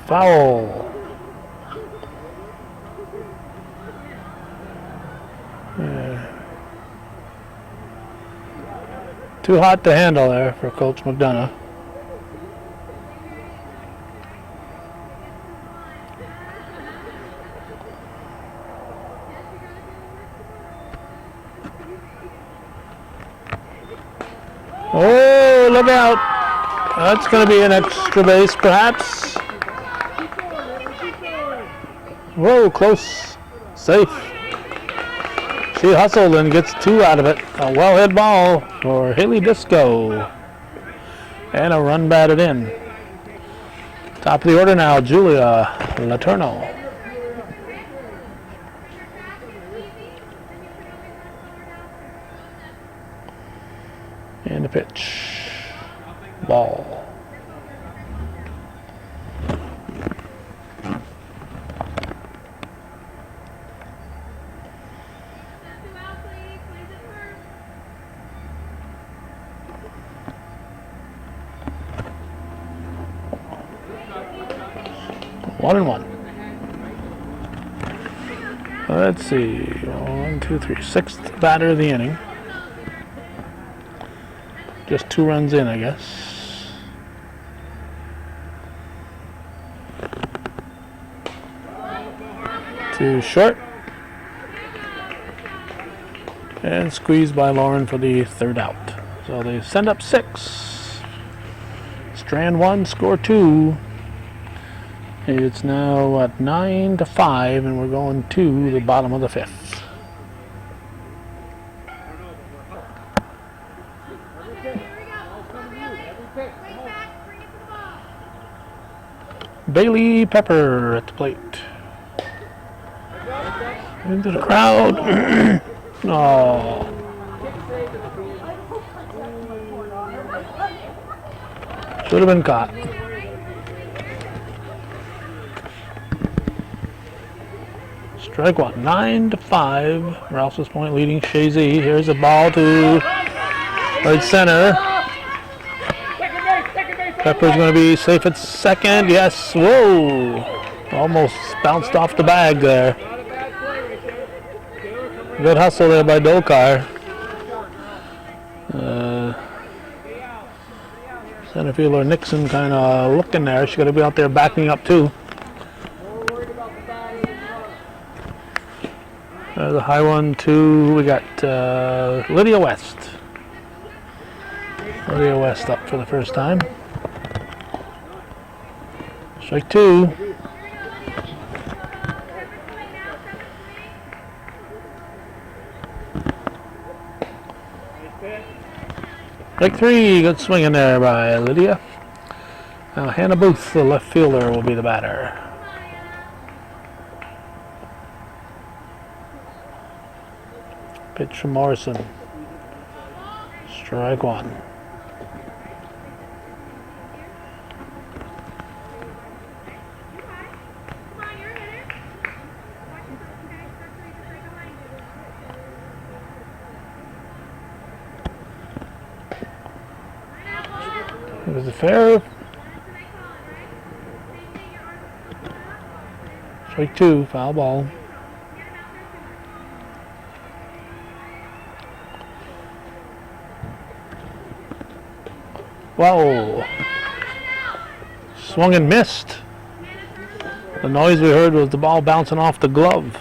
Foul. Too hot to handle there for Coach McDonough. Oh, look out. That's going to be an extra base, perhaps. Whoa, close. Safe. She hustled and gets 2 out of it. A well-hit ball for Haley Disco. And a run batted in. Top of the order now, Julia Letourneau. And the pitch. Ball. One and one. Let's see. 1, 2, 3. 6th batter of the inning. Just 2 runs in, I guess. To short. And squeezed by Lauren for the 3rd out. So they send up 6. Strand 1, score 2. It's now at 9-5, and we're going to the bottom of the 5th. Bailey Pepper at the plate. Into the crowd. Oh. Should have been caught. Strike 1, 9-5. Rouse's Point leading Chazy. Here's a ball to right center. Pepper's going to be safe at second. Yes. Whoa. Almost bounced off the bag there. Not a bad play right there. Taylor, come right Good hustle there by Dokar. Center fielder Nixon kind of looking there. She's going to be out there backing up too. More worried about the batter than the runner. There's a high one too. We got Lydia West. Lydia West up for the first time. Strike two. Strike three. Good swinging there by Lydia. Now Hannah Booth, the left fielder, will be the batter. Pitch from Morrison. Strike one. Was it fair? Strike two, foul ball. Whoa. Swung and missed. The noise we heard was the ball bouncing off the glove.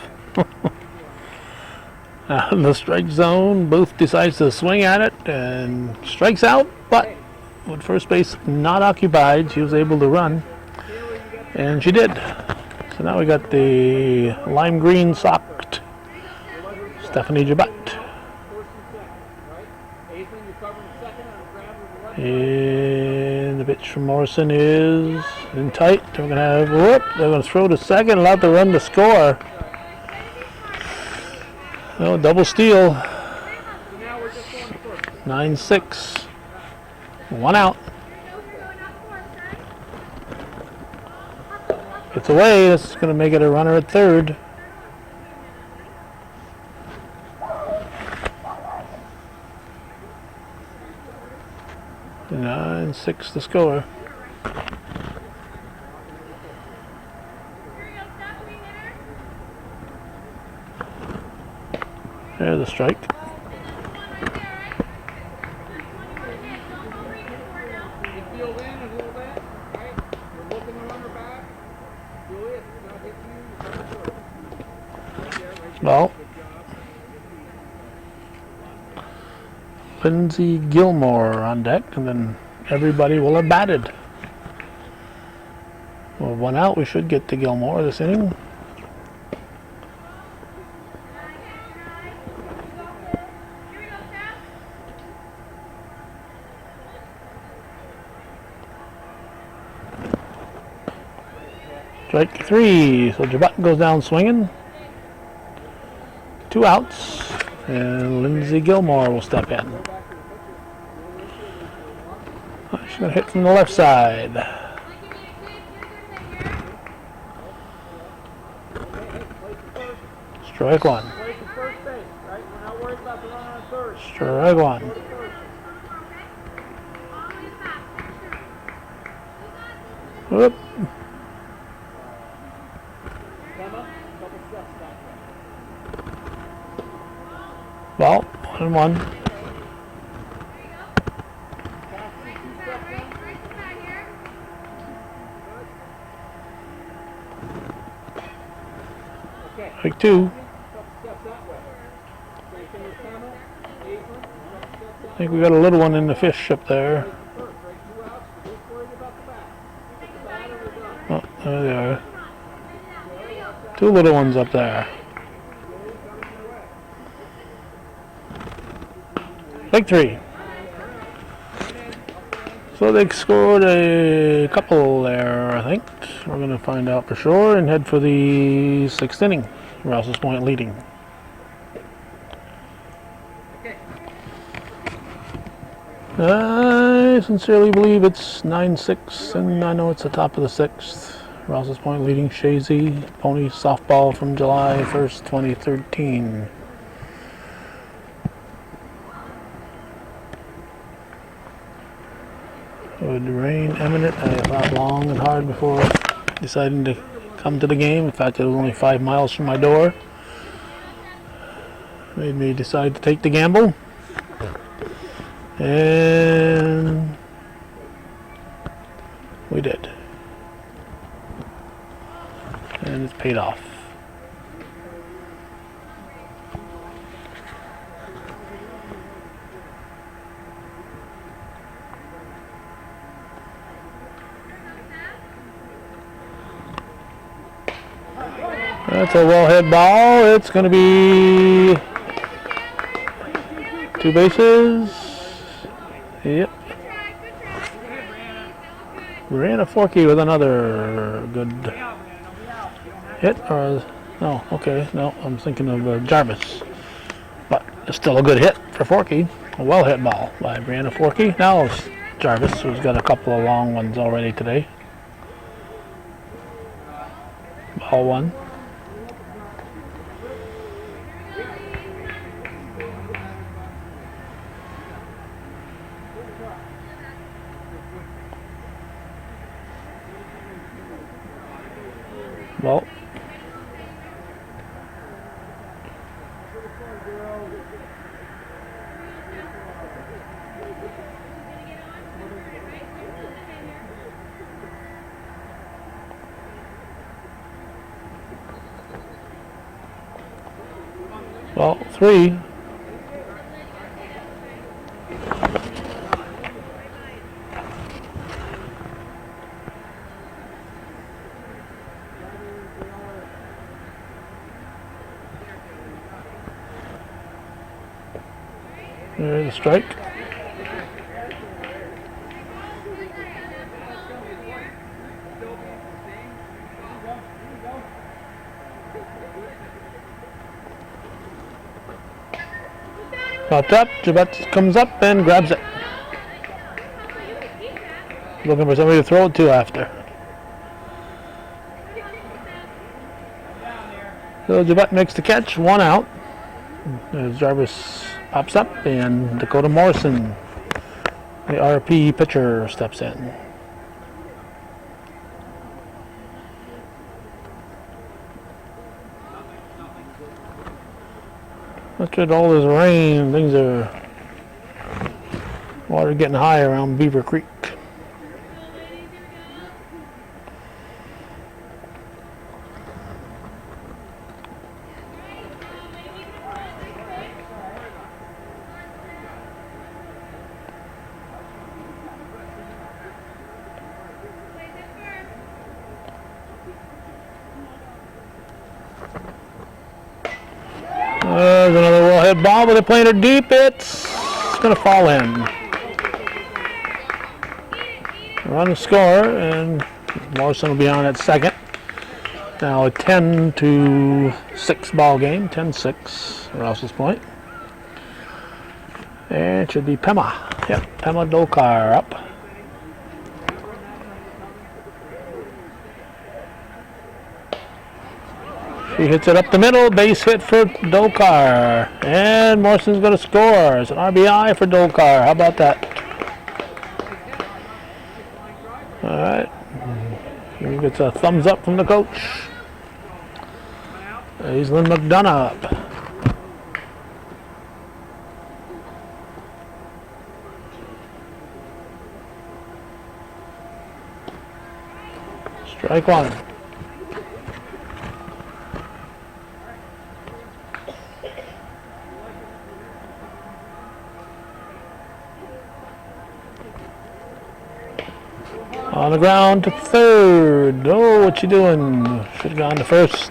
In the strike zone, Booth decides to swing at it and strikes out, but with first base not occupied, she was able to run, and she did. So now we got the lime green socked Stephanie Jabat. And the pitch from Morrison is in tight. They're going to have, whoop, they're going to throw to second, allow the run to score. Oh, double steal. 9-6. One out. Gets away. This is going to make it a runner at third. Nine, 6 to score. There's a strike. Well, Lindsay Gilmore on deck, and then everybody will have batted. Well, one out, we should get to Gilmore this inning. Strike three, so Jabat goes down swinging. 2 outs, and Lindsay Gilmore will step in. She's going to hit from the left side. Strike one. Strike one. Whoop. Well, 1-1. Strike two. I think we got a little one in the fish up there. Oh, there they are. 2 little ones up there. Strike three. So they scored a couple there, I think. We're going to find out for sure and head for the 6th inning. Rouses Point leading. I sincerely believe it's 9-6, and I know it's the top of the 6th. Rouses Point leading Chazy, Pony softball from July 1st, 2013. With the rain imminent, I thought long and hard before deciding to come to the game. In fact, it was only 5 miles from my door. Made me decide to take the gamble. And we did. And it's paid off. That's a well-hit ball. It's going to be 2 bases. Yep. Brianna Forkey with another good hit. Or no, okay, no, I'm thinking of Jarvis. But it's still a good hit for Forkey. A well-hit ball by Brianna Forkey. Now it's Jarvis, who's got a couple of long ones already today. Ball 1. Well, well, 3. There's a strike. Popped up, Jabet comes up and grabs it. Looking for somebody to throw it to after. So Jabet makes the catch, 1 out. As Jarvis pops up and Dakota Morrison, the RP pitcher, steps in. Look at all this rain. Things are water getting high around Beaver Creek. There's another well-hit ball, but they're playing it deep. It's going to fall in. Run score, and Morrison will be on at second. Now a 10-6 ball game, 10-6, Rouse's Point. And it should be Pema. Yep, Pema Dokar up. She hits it up the middle, base hit for Dokar. And Morrison's going to score. It's an RBI for Dokar. How about that? All right. He gets a thumbs up from the coach. Aislinn McDonough up. Strike 1. On the ground to third. Oh, what you doing? Should have gone to first.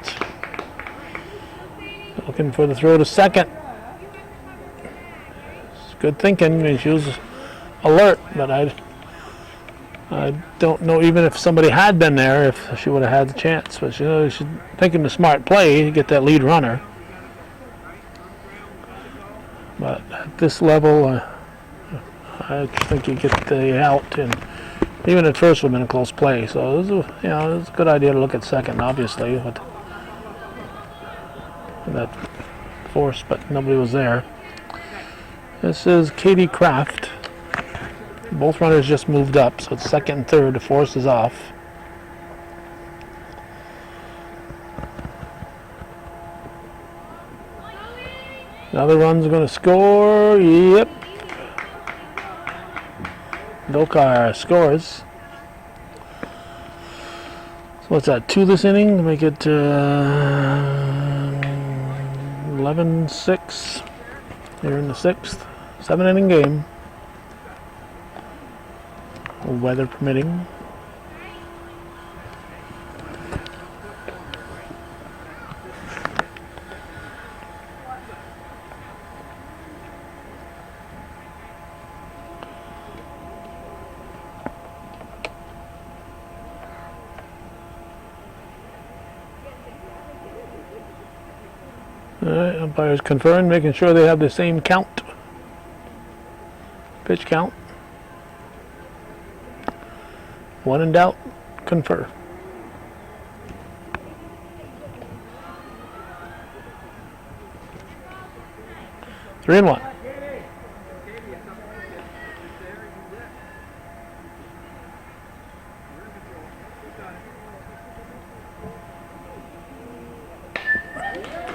Looking for the throw to second. It's good thinking. I mean, she was alert, but I don't know even if somebody had been there if she would have had the chance. But she's thinking the smart play to get that lead runner. But at this level, I think you get the out, and even at first would have been a close play. So it was it was a good idea to look at second, obviously, with that force, but nobody was there. This is Katie Kraft Both runners just moved up, so it's second and third. The force is off. Another run's going to score. Yep. Dokar scores. So what's that? 2 this inning to make it 11-6 here in the 6th. 7-inning game. Weather permitting. Alright, umpires confirm, making sure they have the same count. Pitch count. When in doubt, confer. Three and one.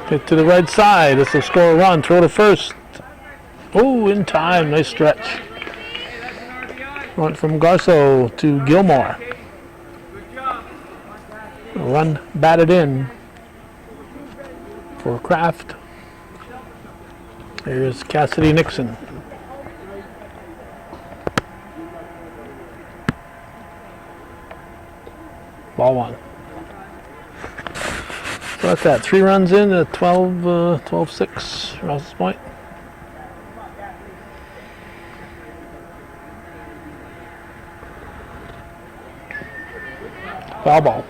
Hit to the right side. This will score a run. Throw to first. Oh, in time. Nice stretch. Went from Garceau to Gilmore. Run batted in for Kraft. Here's Cassidy Nixon. Ball one. So that's that. 3 runs in at 12-6. Rouse's Point. Foul ball.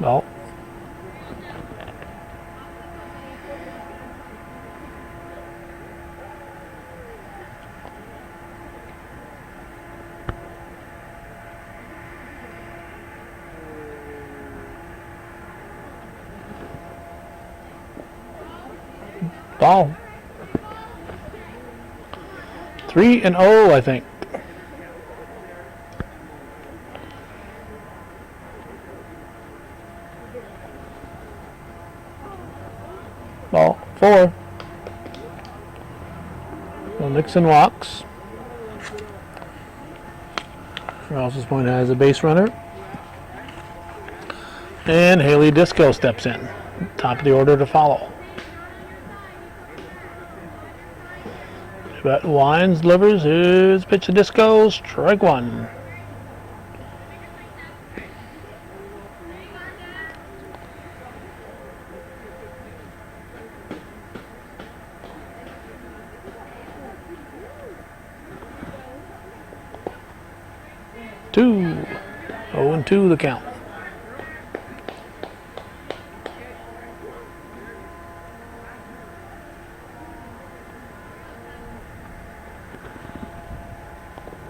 Ball. Ball. 3-0, I think. Ball 4. Well, Nixon walks. Rouse's Point has a base runner. And Haley Disco steps in. Top of the order to follow. But Wines delivers. Here's pitch to Disco. Strike one. Two. 0-2 the count.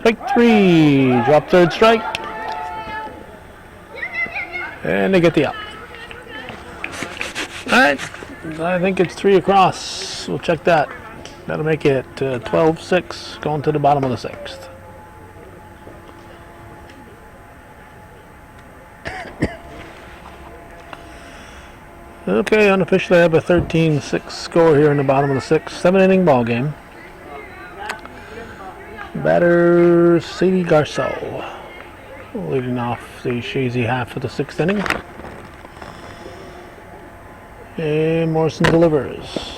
Strike 3. Drop third strike. And they get the out. Alright. I think it's 3 across. We'll check that. That'll make it 12-6 going to the bottom of the 6th. Okay, unofficially I have a 13-6 score here in the bottom of the 6th. 7-inning ball game. Batter Sadie Garceau leading off the Chazy half of the 6th inning. And Morrison delivers.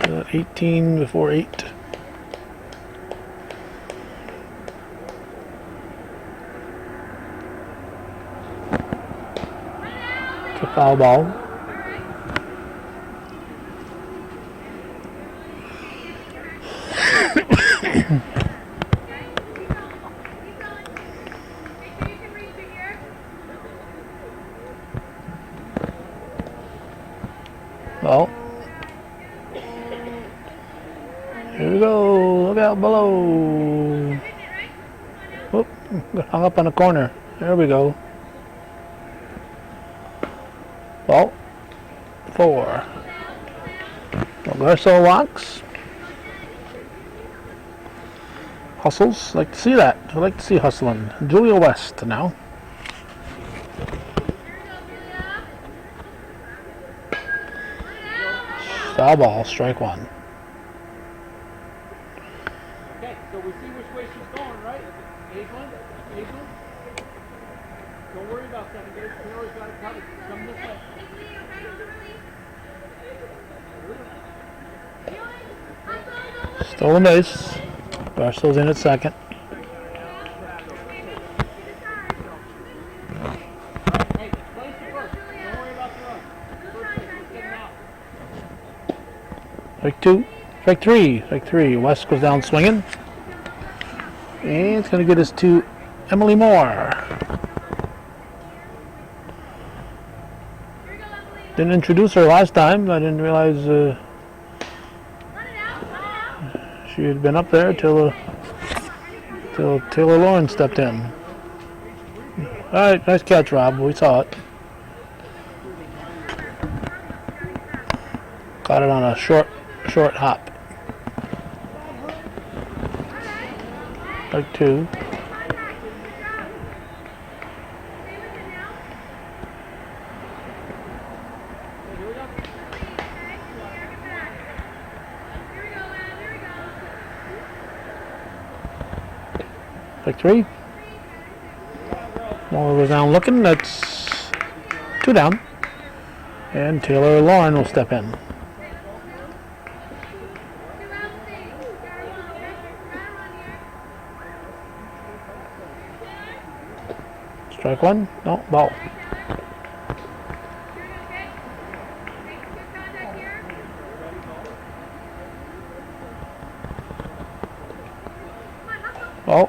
Uh, 18 before 8. It's a foul ball. go. Look out below. Whoop, got hung up on the corner. There we go. Ball 4. Garso walks. Hustles. Like to see that. I like to see hustling. Julia West now. Foul ball, strike 1. Okay, so we see which way she's going, right? Aislinn? Aislinn? Don't worry about second base. Taylor's got it covered. Come this way. Stolen base. Garso's in at second. Hey, place the first. Don't worry about the run. First base, let's get him out. Strike 2. Strike 3. Strike 3. West goes down swinging. And it's going to get us to Emily Moore. Didn't introduce her last time. I didn't realize she had been up there till Taylor Lawrence stepped in. All right, nice catch, Rob. We saw it. Caught it on a short hop. Strike 2. Strike 3. Moore goes down looking. That's 2 down. And Taylor Lauren will step in. Strike 1. No, ball. Ball.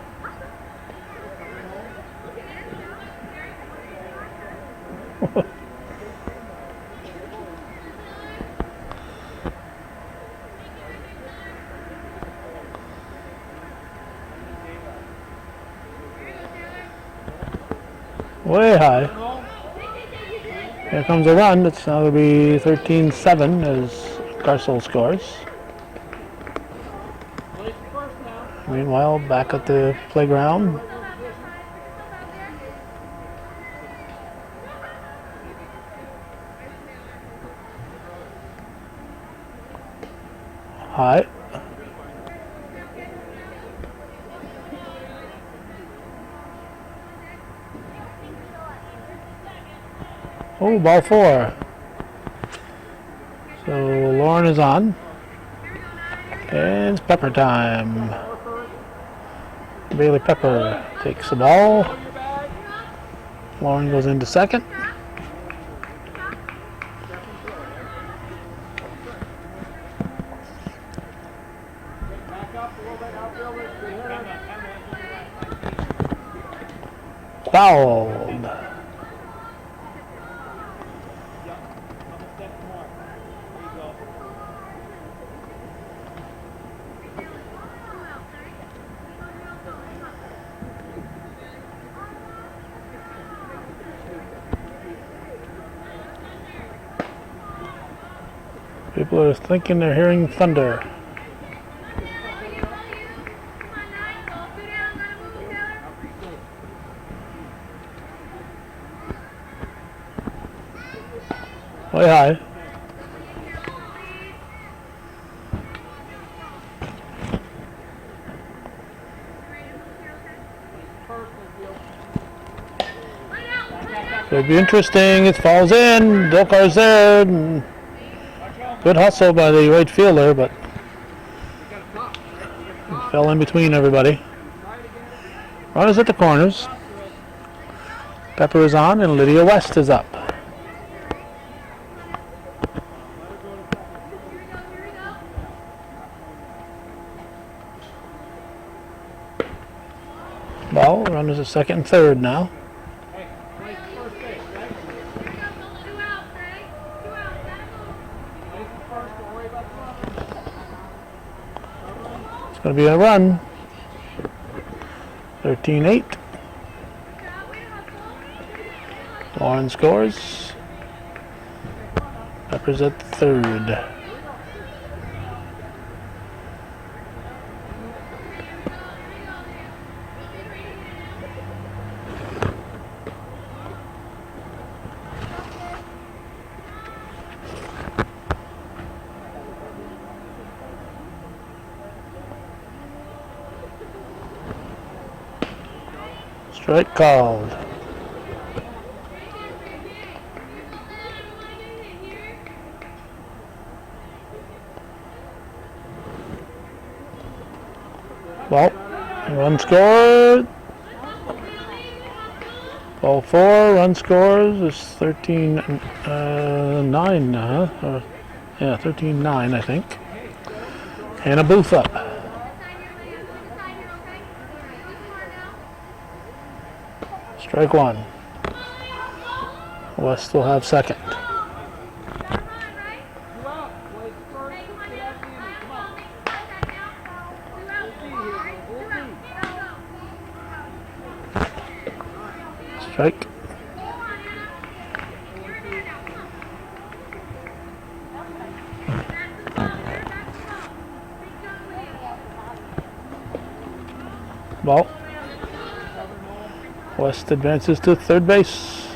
Way high. Here comes a run. It's now going to be 13-7 as Garcel scores. Meanwhile, back at the playground. High. Oh, ball 4. So Lauren is on. And it's Pepper time. Bailey Pepper takes the ball. Lauren goes into second. Fouled. People are thinking they're hearing thunder. Way high. So it'd be interesting. It falls in. Dolkar's there. And good hustle by the right fielder, but it fell in between everybody. Runners at the corners. Pepper is on, and Lydia West is up. Ball, runners at second and third now. going to be a run. 13-8. Lauren scores. Peppers at third. Strike called. Well, run scored. Ball 4, run scores is 13-9, yeah, 13-9, I think. Hannah Booth up. Strike one. West will have second. Strike. Ball. West advances to third base.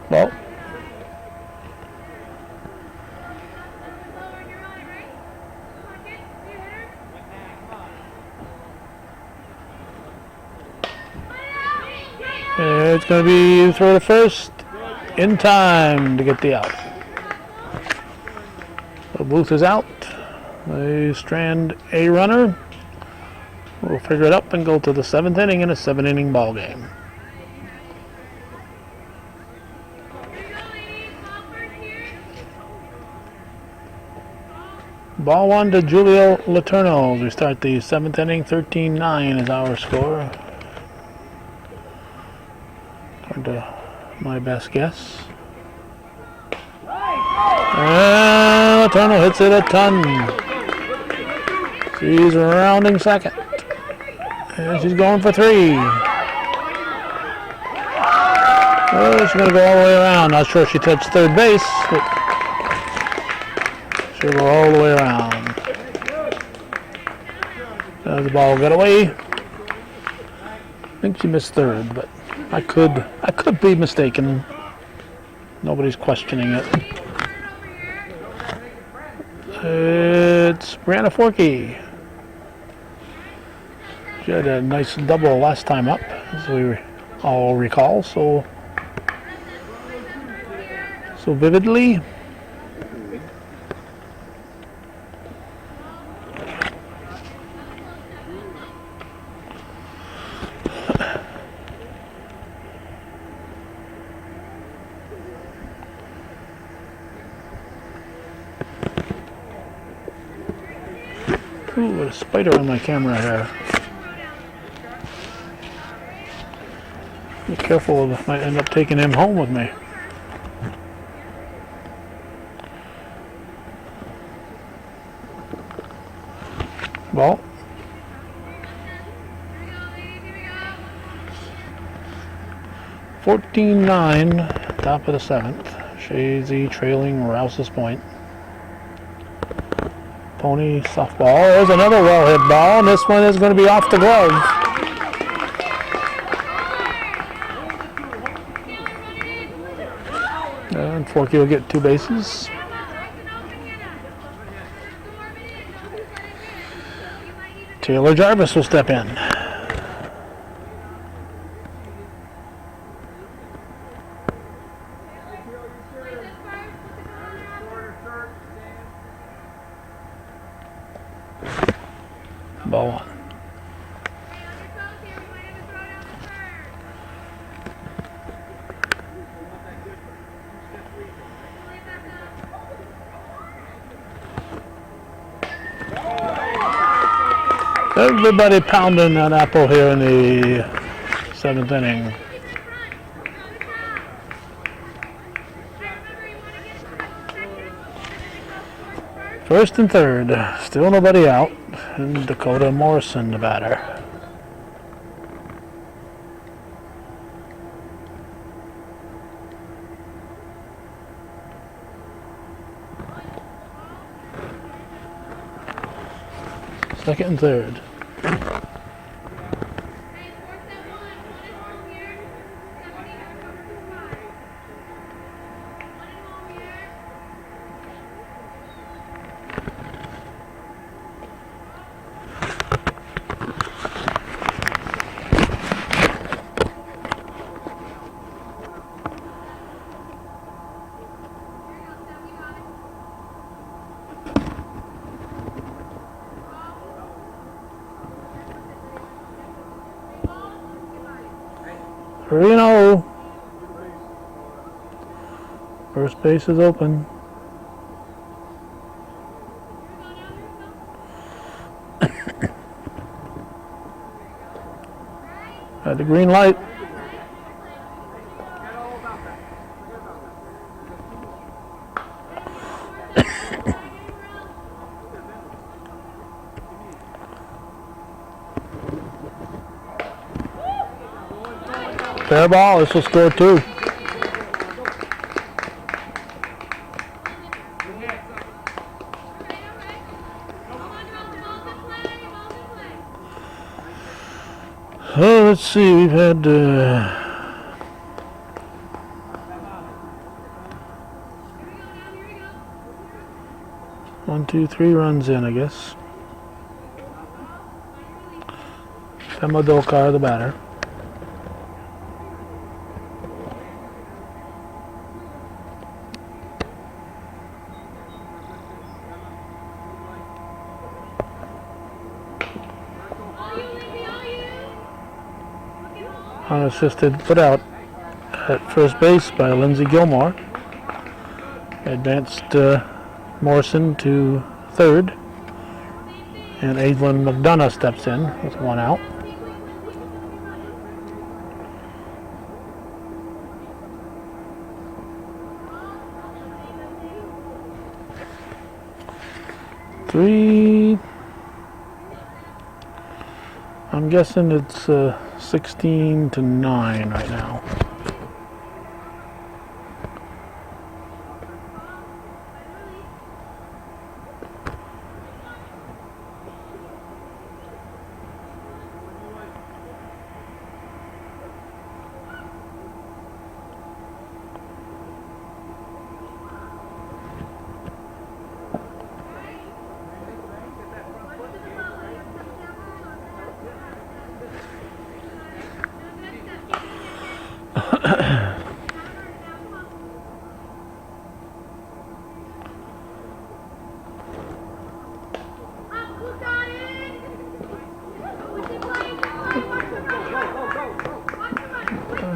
Ball. It's going to be throw to first in time to get the out. So Booth is out. They strand a runner. We'll figure it up and go to the 7th inning in a 7-inning ball game. Ball 1 to Julio Letourneau. We start the 7th inning. 13-9 is our score. According to my best guess. And Letourneau hits it a ton. She's rounding second. And she's going for 3. Oh, she's going to go all the way around. Not sure if she touched third base, but she'll go all the way around. The ball got away. I think she missed third, but I could be mistaken. Nobody's questioning it. It's Brianna Forkey. She had a nice double last time up, as we all recall, so vividly. Ooh, what a spider on my camera here. Be careful, I might end up taking him home with me. Ball. (14-9), top of the 7th. Chazy trailing Rouses Point. Pony softball. There's another well-hit ball, and this one is going to be off the glove. And Forkey will get 2 bases. Taylor Jarvis will step in. Ball 1. Everybody pounding that apple here in the 7th inning. First and third, still nobody out, and Dakota Morrison, the batter. Second and third. Reno. First base is open. Got the green light. Fair ball, this will score 2. Oh, let's see, we've had 1, 2, 3 runs in, I guess. Emma Dolkar, the batter. Unassisted put out at first base by Lindsey Gilmore. Advanced Morrison to third, and Aislinn McDonough steps in with 1 out. Three. I'm guessing it's 16-9 right now.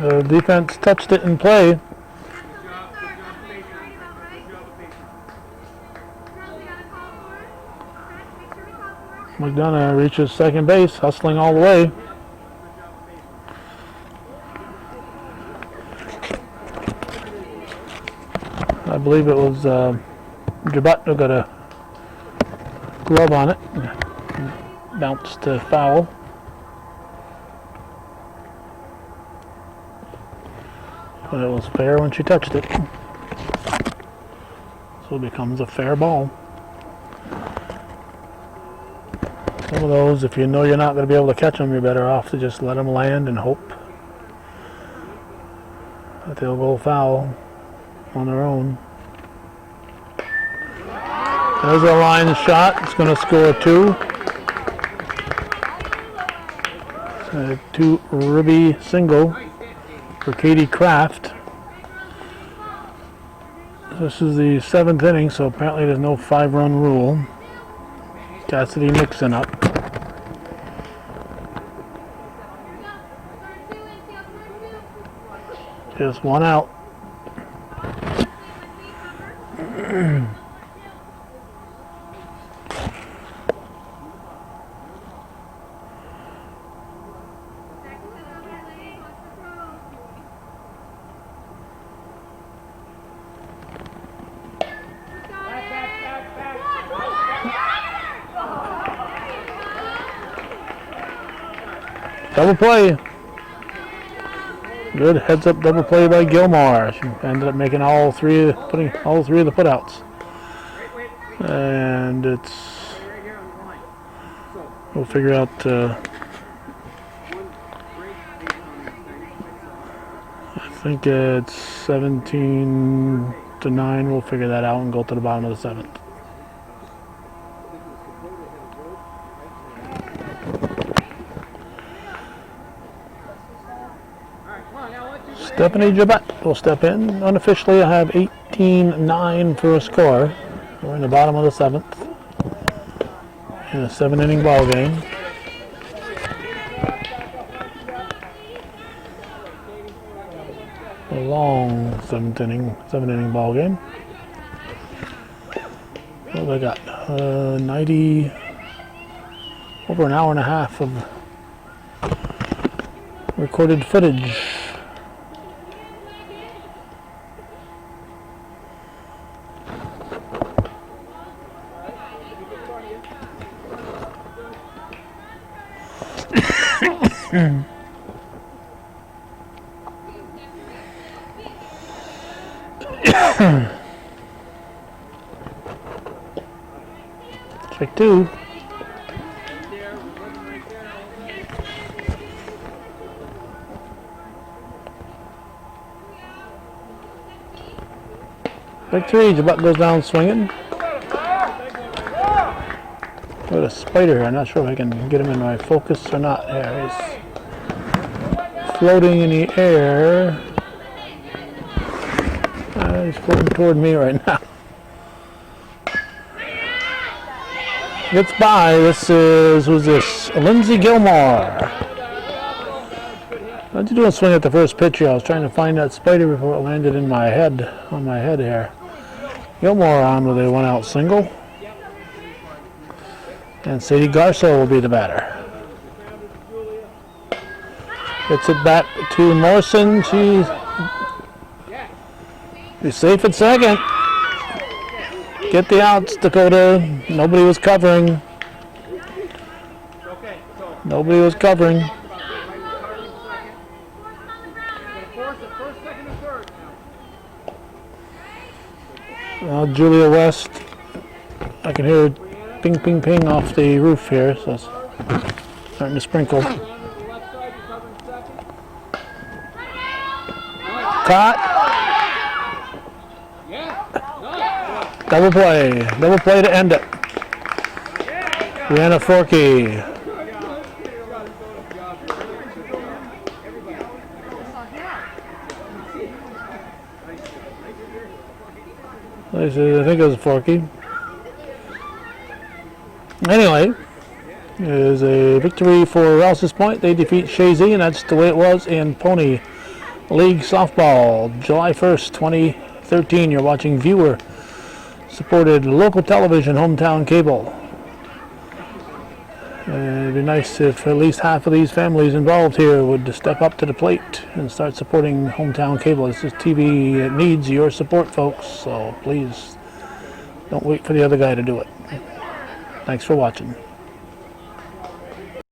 The defense touched it in play. McDonough reaches second base, hustling all the way. I believe it was Jabut who got a glove on it. Bounced to foul. But it was fair when she touched it. So it becomes a fair ball. Some of those, if you know you're not going to be able to catch them, you're better off to just let them land and hope that they'll go foul on their own. There's a line shot. It's going to score 2. 2 ribby single for Katie Kraft. This is the 7th inning, so apparently there's no 5-run rule. Cassidy Nixon up. Just 1 out. Double play. Good heads up double play by Gilmore. She ended up making putting all three of the putouts. And it's, we'll figure out, I think it's 17-9. We'll figure that out and go to the bottom of the seventh. Stephanie Jabet will step in. Unofficially, I have 18-9 for a score. We're in the bottom of the seventh in a 7-inning ball game. A long seven inning ball game. What have I got? 90, over an hour and a half of recorded footage. Strike two. Strike three. Jabut goes down swinging. Got a spider here. I'm not sure if I can get him in my focus or not. There, he's floating in the air. He's floating toward me right now. Gets by. This is, who's this? Lindsey Gilmore. How'd you do a swing at the first pitch here? I was trying to find that spider before it landed in my head, on my head here. Gilmore on with a 1-out single. And Sadie Garso will be the batter. Gets it back to Morrison. She's safe at second. Get the outs, Dakota. Nobody was covering. Nobody was covering. Now Julia West. I can hear ping, ping, ping off the roof here, so it's starting to sprinkle. Caught. Double play to end it. Brianna Forkey. I think it was Forkey. Anyway, it is a victory for Rouse's Point. They defeat Chazy, and that's the way it was in Pony League Softball, July 1st, 2013. You're watching viewer-supported local television, hometown cable. It'd be nice if at least half of these families involved here would step up to the plate and start supporting hometown cable. This is TV. It needs your support, folks, so please don't wait for the other guy to do it. Thanks for watching.